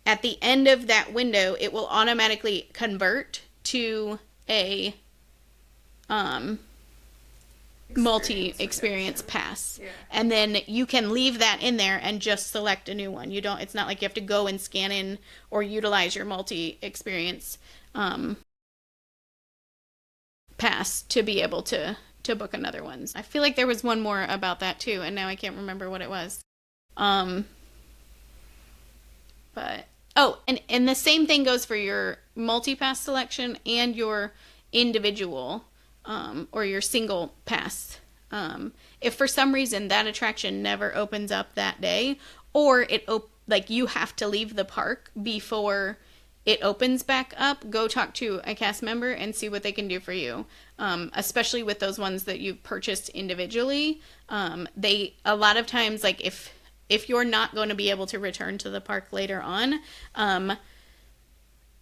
at the end of that window, it will automatically convert to a multi-experience pass. Yeah. And then you can leave that in there and just select a new one. It's not like you have to go and scan in or utilize your multi-experience pass to be able to book another one. I feel like there was one more about that too, and now I can't remember what it was. But and the same thing goes for your multi-pass selection and your individual or your single pass. If for some reason that attraction never opens up that day, or like you have to leave the park before it opens back up, go talk to a cast member and see what they can do for you. Especially with those ones that you've purchased individually. They, a lot of times, like if you're not going to be able to return to the park later on,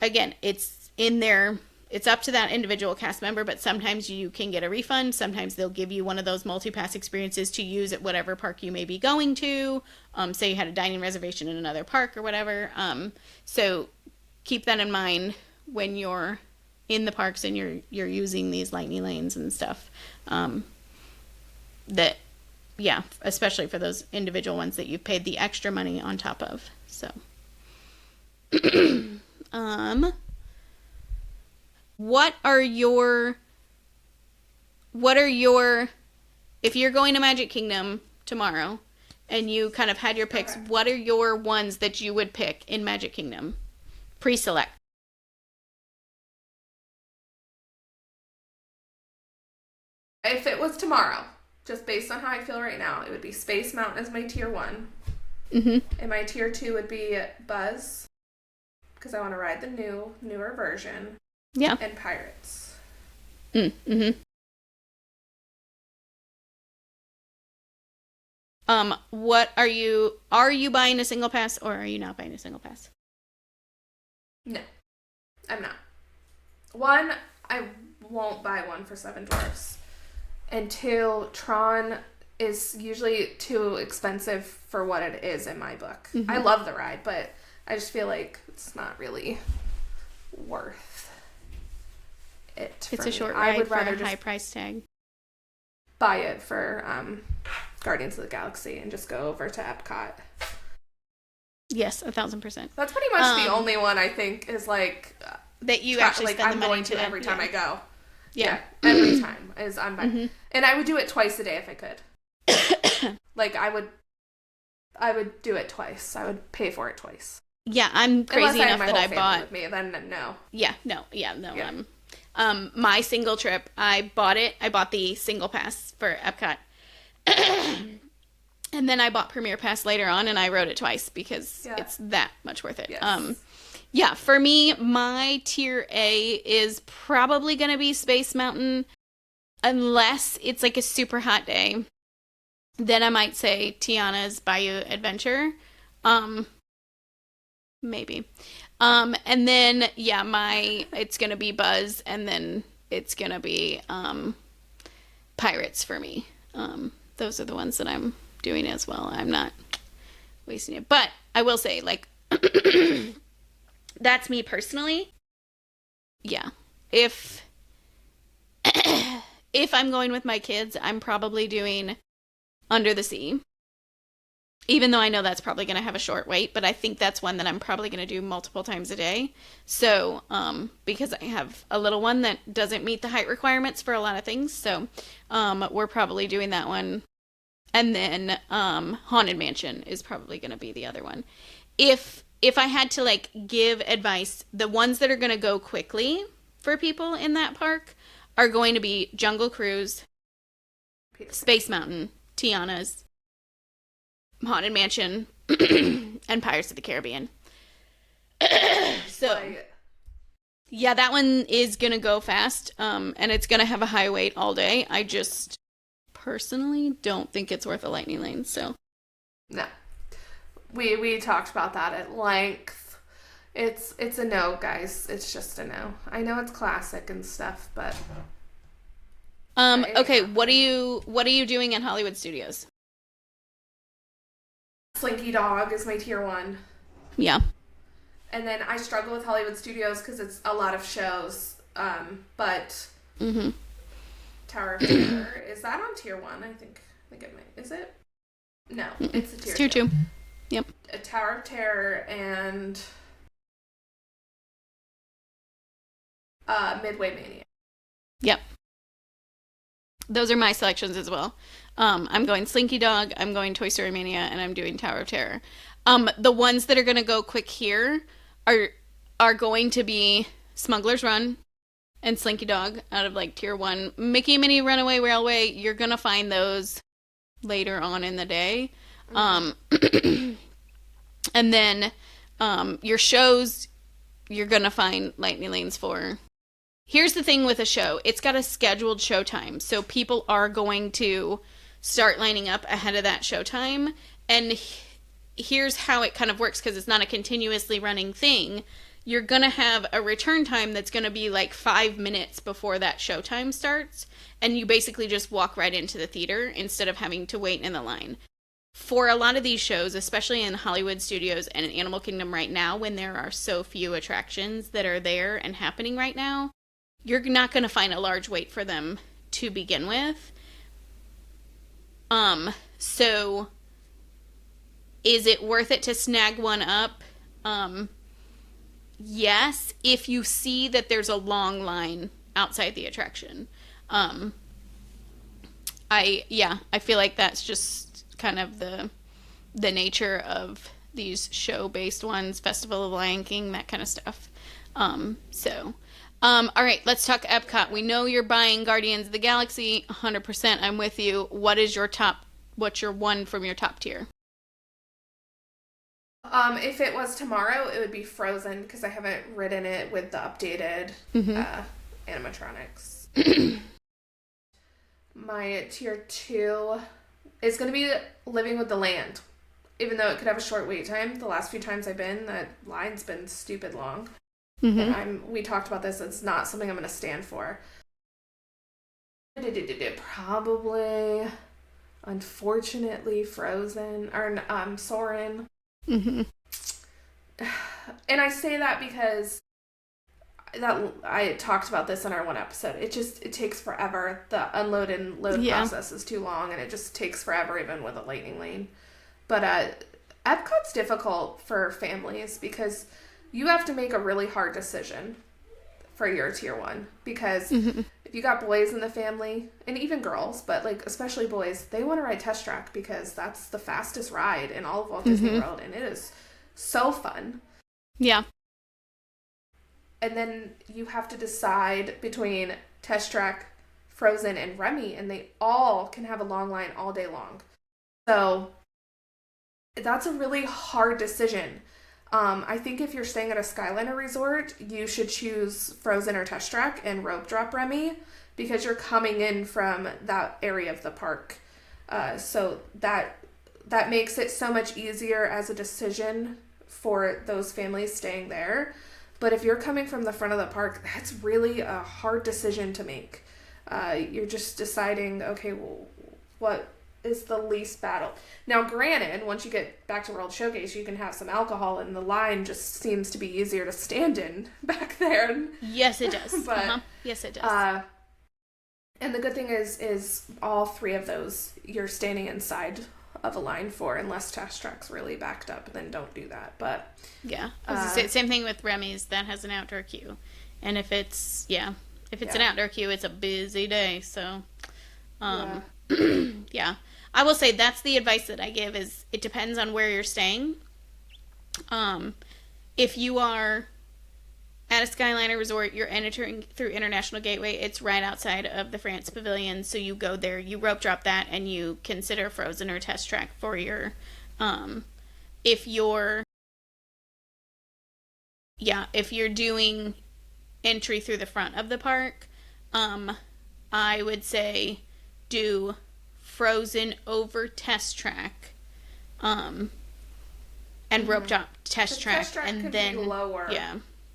again, it's in there. It's up to that individual cast member, but sometimes you can get a refund. Sometimes they'll give you one of those multi-pass experiences to use at whatever park you may be going to. Say you had a dining reservation in another park or whatever. So keep that in mind when you're in the parks and you're using these lightning lanes and stuff. Especially for those individual ones that you've paid the extra money on top of. So, what are your, if you're going to Magic Kingdom tomorrow and you kind of had your picks, okay, what are your ones that you would pick in Magic Kingdom? Pre-select. If it was tomorrow, just based on how I feel right now, it would be Space Mountain as my tier 1. Mm-hmm. And my tier 2 would be Buzz, because I want to ride the newer version. Yeah. And Pirates. Mm-hmm. What are you buying a single pass, or are you not buying a single pass? No, I'm not. One, I won't buy one for Seven Dwarfs. And two, Tron is usually too expensive for what it is in my book. Mm-hmm. I love the ride, but I just feel like it's not really worth it. It's a short ride for a high price tag. Buy it for Guardians of the Galaxy and just go over to Epcot. Yes, 1,000%. That's pretty much the only one I think is like that you actually spend the money to every time I go. Yeah. Every time is I'm buying. Mm-hmm. And I would do it twice a day if I could. Like I would do it twice. I would pay for it twice. Yeah, I'm crazy enough that I bought with me, then no. Yeah. My single trip, I bought the single pass for Epcot. And then I bought Premier Pass later on, and I rode it twice because it's that much worth it. Yes. For me, my tier A is probably going to be Space Mountain, unless it's like a super hot day. Then I might say Tiana's Bayou Adventure. Maybe. And then, it's going to be Buzz, and then it's going to be Pirates for me. Those are the ones that I'm doing as well. I'm not wasting it. But I will say, like, that's me personally. Yeah. If I'm going with my kids, I'm probably doing Under the Sea. Even though I know that's probably going to have a short wait, but I think that's one that I'm probably going to do multiple times a day. So, because I have a little one that doesn't meet the height requirements for a lot of things. So, we're probably doing that one. And then, Haunted Mansion is probably going to be the other one. If I had to like give advice, the ones that are going to go quickly for people in that park are going to be Jungle Cruise, Space Mountain, Tiana's, Haunted Mansion, and Pirates of the Caribbean. So, yeah, that one is going to go fast, and it's going to have a high wait all day. I just personally don't think it's worth a lightning lane, so. No. We talked about that at length It's a no, guys. It's just a no. I know it's classic and stuff, but it ain't Okay, what are happening. you doing in Hollywood Studios? Slinky Dog is my tier one. Yeah. And then I struggle with Hollywood Studios because it's a lot of shows. But Mhm. Tower of Terror, is that on tier one? I think it might. Is it? No, it's a It's tier tier two. 2. Yep. A Tower of Terror and Midway Mania. Yep. Those are my selections as well. I'm going Slinky Dog, I'm going Toy Story Mania, and I'm doing Tower of Terror. The ones that are going to go quick here are are going to be Smuggler's Run and Slinky Dog out of like tier 1. Mickey and Minnie Runaway Railway, you're going to find those later on in the day. Mm-hmm. And then your shows, you're going to find Lightning Lanes for. Here's the thing with a show, it's got a scheduled showtime. So people are going to start lining up ahead of that showtime. And here's how it kind of works because it's not a continuously running thing. You're going to have a return time that's going to be like 5 minutes before that showtime starts. And you basically just walk right into the theater instead of having to wait in the line. For a lot of these shows, especially in Hollywood Studios and in Animal Kingdom right now, when there are so few attractions that are there and happening right now, you're not going to find a large wait for them to begin with. So is it worth it to snag one up? Yes, if you see that there's a long line outside the attraction. I feel like that's just kind of the nature of these show-based ones, Festival of Lion King, that kind of stuff. All right, let's talk Epcot. We know you're buying Guardians of the Galaxy, 100%. I'm with you. What's your one from your top tier? If it was tomorrow, it would be Frozen because I haven't ridden it with the updated Mm-hmm. uh, animatronics. My tier two is going to be Living with the Land. Even though it could have a short wait time, the last few times I've been, that line's been stupid long. Mm-hmm. And we talked about this. It's not something I'm going to stand for. Probably, unfortunately, Frozen or Soarin'. Mm-hmm. And I say that because that I talked about this in our one episode. It takes forever. The unload and load Yeah. process is too long, and it just takes forever even with a lightning lane. But Epcot's difficult for families because you have to make a really hard decision for your tier one because Mm-hmm. if you got boys in the family and even girls, but like especially boys, they want to ride Test Track because that's the fastest ride in all of Walt Disney Mm-hmm. World, and it is so fun. Yeah. And then you have to decide between Test Track, Frozen, and Remy, and they all can have a long line all day long. So that's a really hard decision. I think if you're staying at a Skyliner resort, you should choose Frozen or Test Track and rope drop Remy because you're coming in from that area of the park. So that makes it so much easier as a decision for those families staying there. But if you're coming from the front of the park, that's really a hard decision to make. You're just deciding, okay, well, what is the least battle? Now, granted, once you get back to World Showcase, you can have some alcohol, and the line just seems to be easier to stand in back there. Yes, it does. But yes, it does. and the good thing is all three of those you're standing inside of a line for, unless Test Track's really backed up, then don't do that. But Yeah. I was gonna say, same thing with Remy's. That has an outdoor queue, and if it's an outdoor queue, it's a busy day. So, yeah. yeah. I will say that's the advice that I give is it depends on where you're staying. If you are at a Skyliner resort, you're entering through International Gateway. It's right outside of the France Pavilion, so you go there, you rope drop that, and you consider Frozen or Test Track for your. If you're doing entry through the front of the park, I would say do Frozen over Test Track, and rope drop test The track, test track and could then be lower yeah,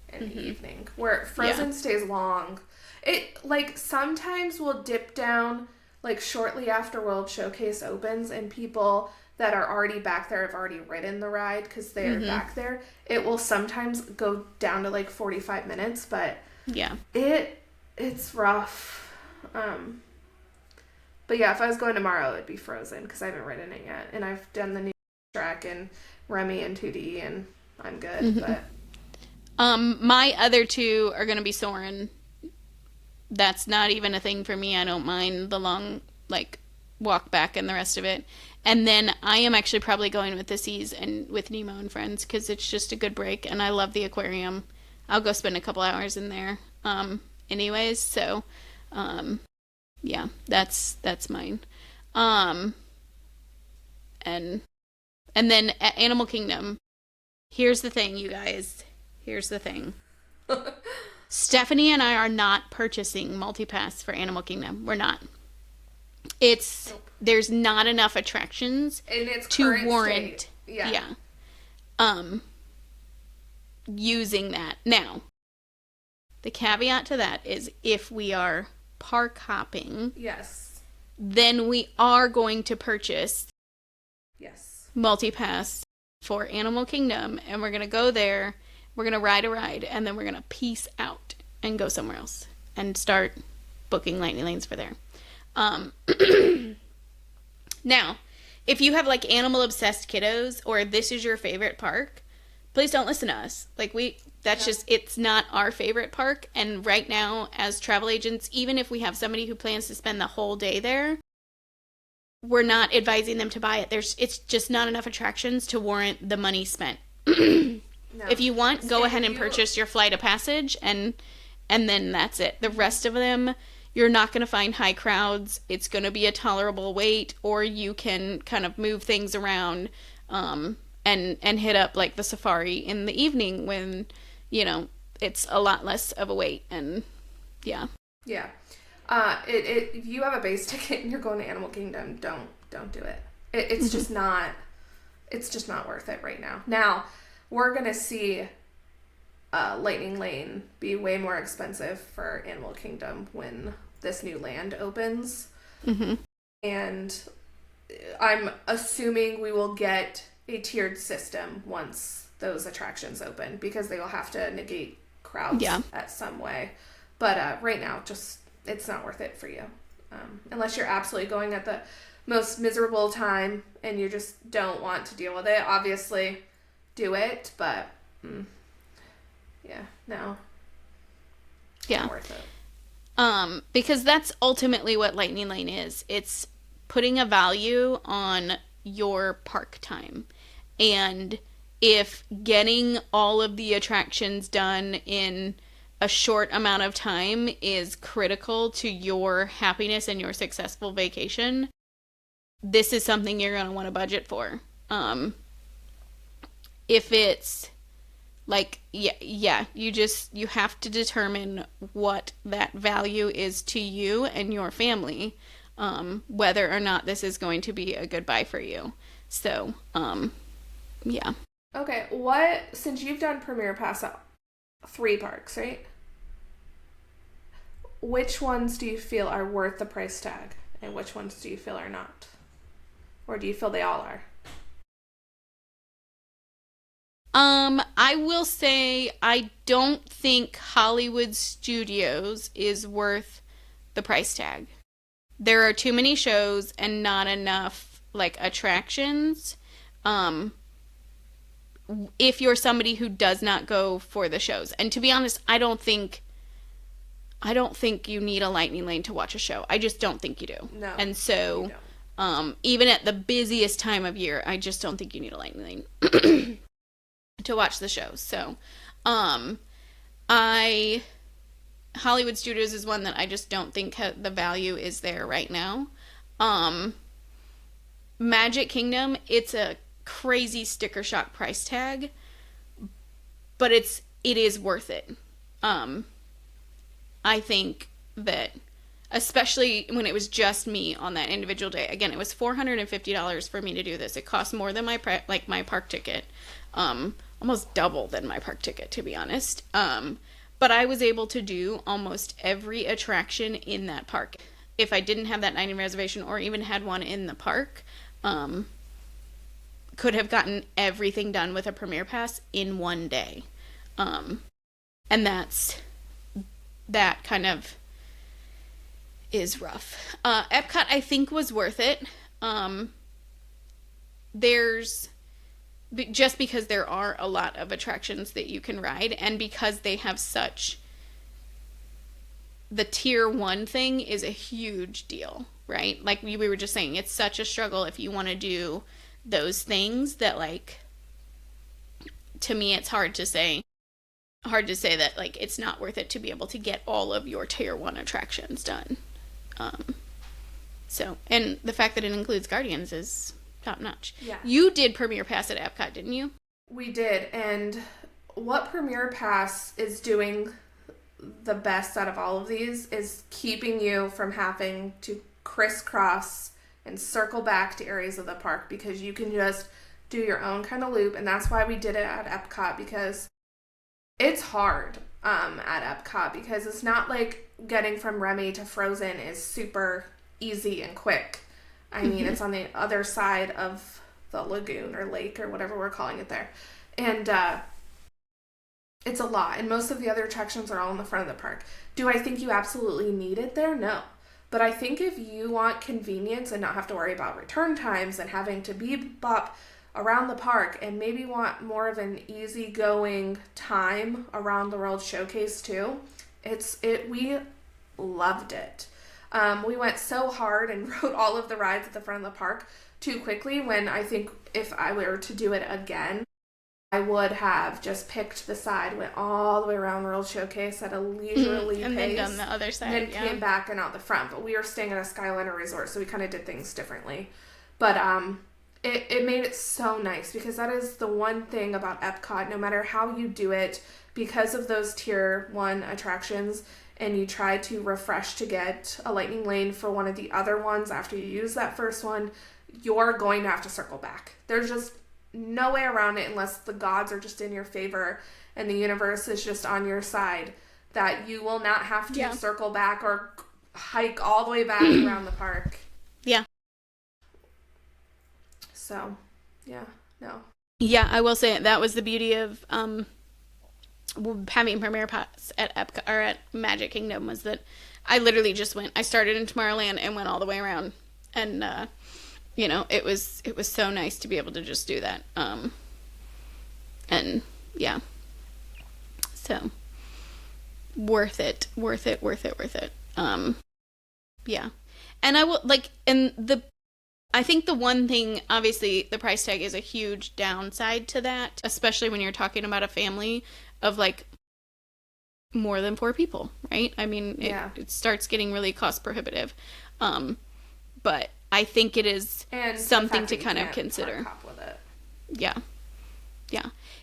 in the evening, where Frozen stays long. It, like, sometimes will dip down, like, shortly after World Showcase opens, and people that are already back there have already ridden the ride because they're back there. It will sometimes go down to, like, 45 minutes, but yeah. it's rough. But yeah, if I was going tomorrow, it'd be Frozen because I haven't ridden it yet, and I've done the new track and Remy and 2D, and I'm good. But My other two are gonna be Soarin'. That's not even a thing for me. I don't mind the long, like, walk back and the rest of it. And then I am actually probably going with the Seas and with Nemo and Friends because it's just a good break, and I love the aquarium. I'll go spend a couple hours in there, anyways. So, yeah, that's mine. Um, and then at Animal Kingdom, here's the thing, you guys. Here's the thing. Stephanie and I are not purchasing multipass for Animal Kingdom. We're not. It's there's not enough attractions in its to state. warrant Yeah. Using that. Now, the caveat to that is if we are park hopping, Yes. then we are going to purchase Yes. multipass for Animal Kingdom, and we're going to go there, we're going to ride a ride, and then we're going to peace out and go somewhere else and start booking lightning lanes for there. Now, if you have like animal obsessed kiddos or this is your favorite park, please don't listen to us. Like that's just, it's not our favorite park. And right now, as travel agents, even if we have somebody who plans to spend the whole day there, we're not advising them to buy it. It's just not enough attractions to warrant the money spent. No. If you want, go ahead and purchase your flight of passage, and then that's it. The rest of them, you're not going to find high crowds. It's going to be a tolerable wait, or you can kind of move things around and hit up like the safari in the evening when, it's a lot less of a wait. And yeah. Yeah. If you have a base ticket and you're going to Animal Kingdom, don't do it. It's just not worth it right now. Now, we're going to see Lightning Lane be way more expensive for Animal Kingdom when this new land opens. Mm-hmm. And I'm assuming we will get a tiered system once those attractions open because they will have to negate crowds at some way. But right now, it's not worth it for you. Unless you're absolutely going at the most miserable time and you just don't want to deal with it. Obviously, do it, but no. Yeah. Not worth it. Because that's ultimately what Lightning Lane is. It's putting a value on your park time. And if getting all of the attractions done in a short amount of time is critical to your happiness and your successful vacation, this is something you're going to want to budget for. If it's like, you have to determine what that value is to you and your family, whether or not this is going to be a good buy for you. So, yeah. Okay, since you've done Premier Pass at 3 parks, right? Which ones do you feel are worth the price tag, and which ones do you feel are not? Or do you feel they all are? I will say I don't think Hollywood Studios is worth the price tag. There are too many shows and not enough like attractions. If you're somebody who does not go for the shows. And to be honest, I don't think you need a Lightning Lane to watch a show. I just don't think you do. No. And so, even at the busiest time of year, I just don't think you need a Lightning Lane to watch the show. So, Hollywood Studios is one that I just don't think the value is there right now. Magic Kingdom, it's a crazy sticker shock price tag, but it is worth it. I think that, especially when it was just me on that individual day. Again, it was $450 for me to do this. It cost more than my park ticket. almost double than my park ticket, to be honest. But I was able to do almost every attraction in that park. If I didn't have that night reservation or even had one in the park, could have gotten everything done with a Premier Pass in one day. And that kind of is rough. Epcot, I think, was worth it. There's just because there are a lot of attractions that you can ride, and because they have such, the tier 1 thing is a huge deal, right? Like we were just saying, it's such a struggle if you want to do those things that, like, to me it's hard to say that, like, it's not worth it to be able to get all of your tier 1 attractions done. So, and the fact that it includes Guardians is top notch. Yeah. You did Premier Pass at Epcot, didn't you? We did, and what Premier Pass is doing the best out of all of these is keeping you from having to crisscross and circle back to areas of the park, because you can just do your own kind of loop, and that's why we did it at Epcot, because it's hard at Epcot, because it's not like getting from Remy to Frozen is super easy and quick. I mean, it's on the other side of the lagoon or lake or whatever we're calling it there. And it's a lot. And most of the other attractions are all in the front of the park. Do I think you absolutely need it there? No. But I think if you want convenience and not have to worry about return times and having to bop around the park, and maybe want more of an easygoing time around the World Showcase too, we loved it. We went so hard and rode all of the rides at the front of the park too quickly, when I think if I were to do it again, I would have just picked the side, went all the way around World Showcase at a leisurely and pace. then done the other side, and then came back and out the front. But we were staying at a Skyliner resort, so we kind of did things differently. But it made it so nice, because that is the one thing about Epcot, no matter how you do it, because of those tier 1 attractions, and you try to refresh to get a lightning lane for one of the other ones after you use that first one, you're going to have to circle back. There's just no way around it, unless the gods are just in your favor and the universe is just on your side, that you will not have to circle back or hike all the way back around the park. Yeah. So, yeah, no. Yeah, I will say that was the beauty of having Premier Pass at Epcot or at Magic Kingdom, was that I literally just I started in Tomorrowland and went all the way around, and it was so nice to be able to just do that. And yeah, so worth it. Yeah, and I will I think the one thing, obviously, the price tag is a huge downside to that, especially when you're talking about a family of, like, more than 4 people, right? I mean, it starts getting really cost prohibitive. But I think it is something to kind of consider. With it. Yeah.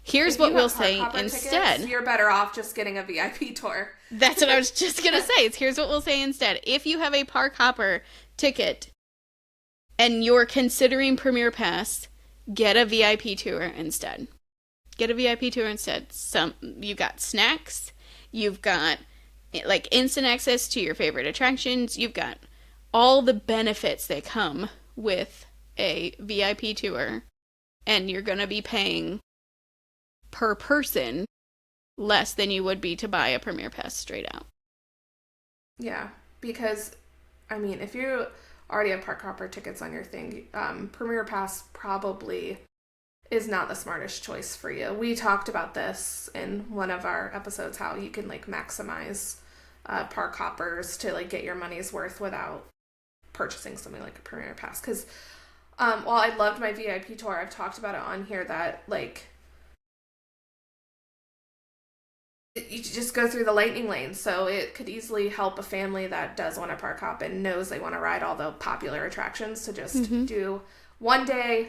Here's what we'll say instead. Tickets, you're better off just getting a VIP tour. That's what I was just going to say. Here's what we'll say instead. If you have a Park Hopper ticket and you're considering Premier Pass, get a VIP tour instead. You got snacks, you've got, like, instant access to your favorite attractions, you've got all the benefits that come with a VIP tour, and you're going to be paying per person less than you would be to buy a Premier Pass straight out. Yeah, because, I mean, if you already have Park Hopper tickets on your thing, Premier Pass probably is not the smartest choice for you. We talked about this in one of our episodes, how you can, like, maximize Park Hoppers to, like, get your money's worth without purchasing something like a Premier Pass. Because while I loved my VIP tour, I've talked about it on here that, like, you just go through the lightning lane, so it could easily help a family that does want to park hop and knows they want to ride all the popular attractions to just do one day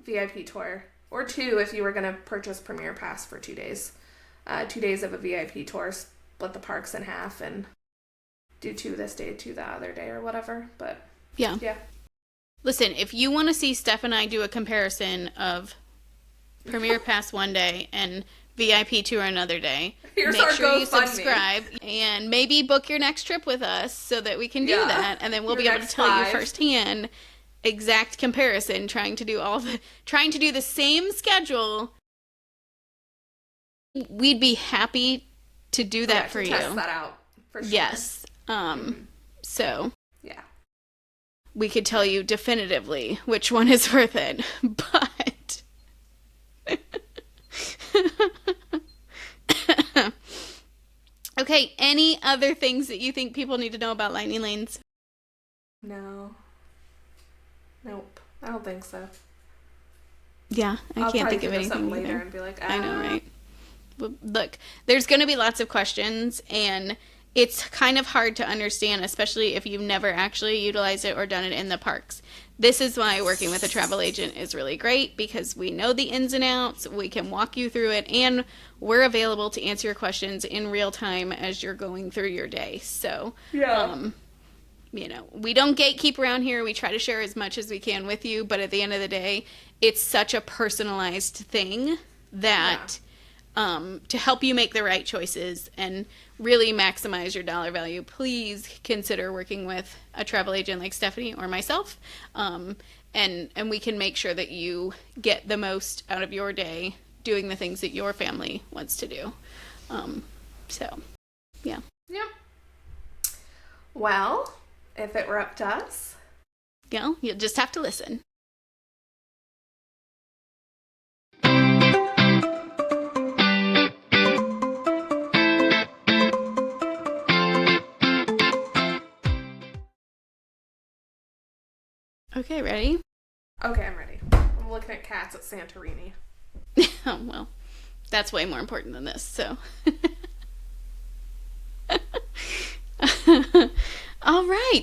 VIP tour, or 2 if you were going to purchase Premier Pass for 2 days. 2 days of a VIP tour, split the parks in half and do 2 this day, 2 the other day, or whatever. But yeah. Listen, if you want to see Steph and I do a comparison of Premier Pass one day and VIP tour another day. Here's Make our sure you GoFundMe. subscribe and maybe book your next trip with us so that we can do that, and then we'll be able to tell you firsthand exact comparison. Trying to do the same schedule. We'd be happy to do that for you. Test that out for sure. Yes. So yeah, we could tell you definitively which one is worth it, but okay, any other things that you think people need to know about lightning lanes? No. Nope. I don't think so. Yeah, I can't think of anything later either. And be like, I know, right? But look, there's going to be lots of questions, and it's kind of hard to understand, especially if you've never actually utilized it or done it in the parks. This is why working with a travel agent is really great, because we know the ins and outs, we can walk you through it, and we're available to answer your questions in real time as you're going through your day. So, yeah. We don't gatekeep around here. We try to share as much as we can with you, but at the end of the day, it's such a personalized thing that to help you make the right choices and really maximize your dollar value, please consider working with a travel agent like Stephanie or myself, and we can make sure that you get the most out of your day doing the things that your family wants to do. Yeah. Yep. Well, if it were up to us, you'll just have to listen. Okay, ready? Okay, I'm ready. I'm looking at cats at Santorini. Oh, well, that's way more important than this, so. All right.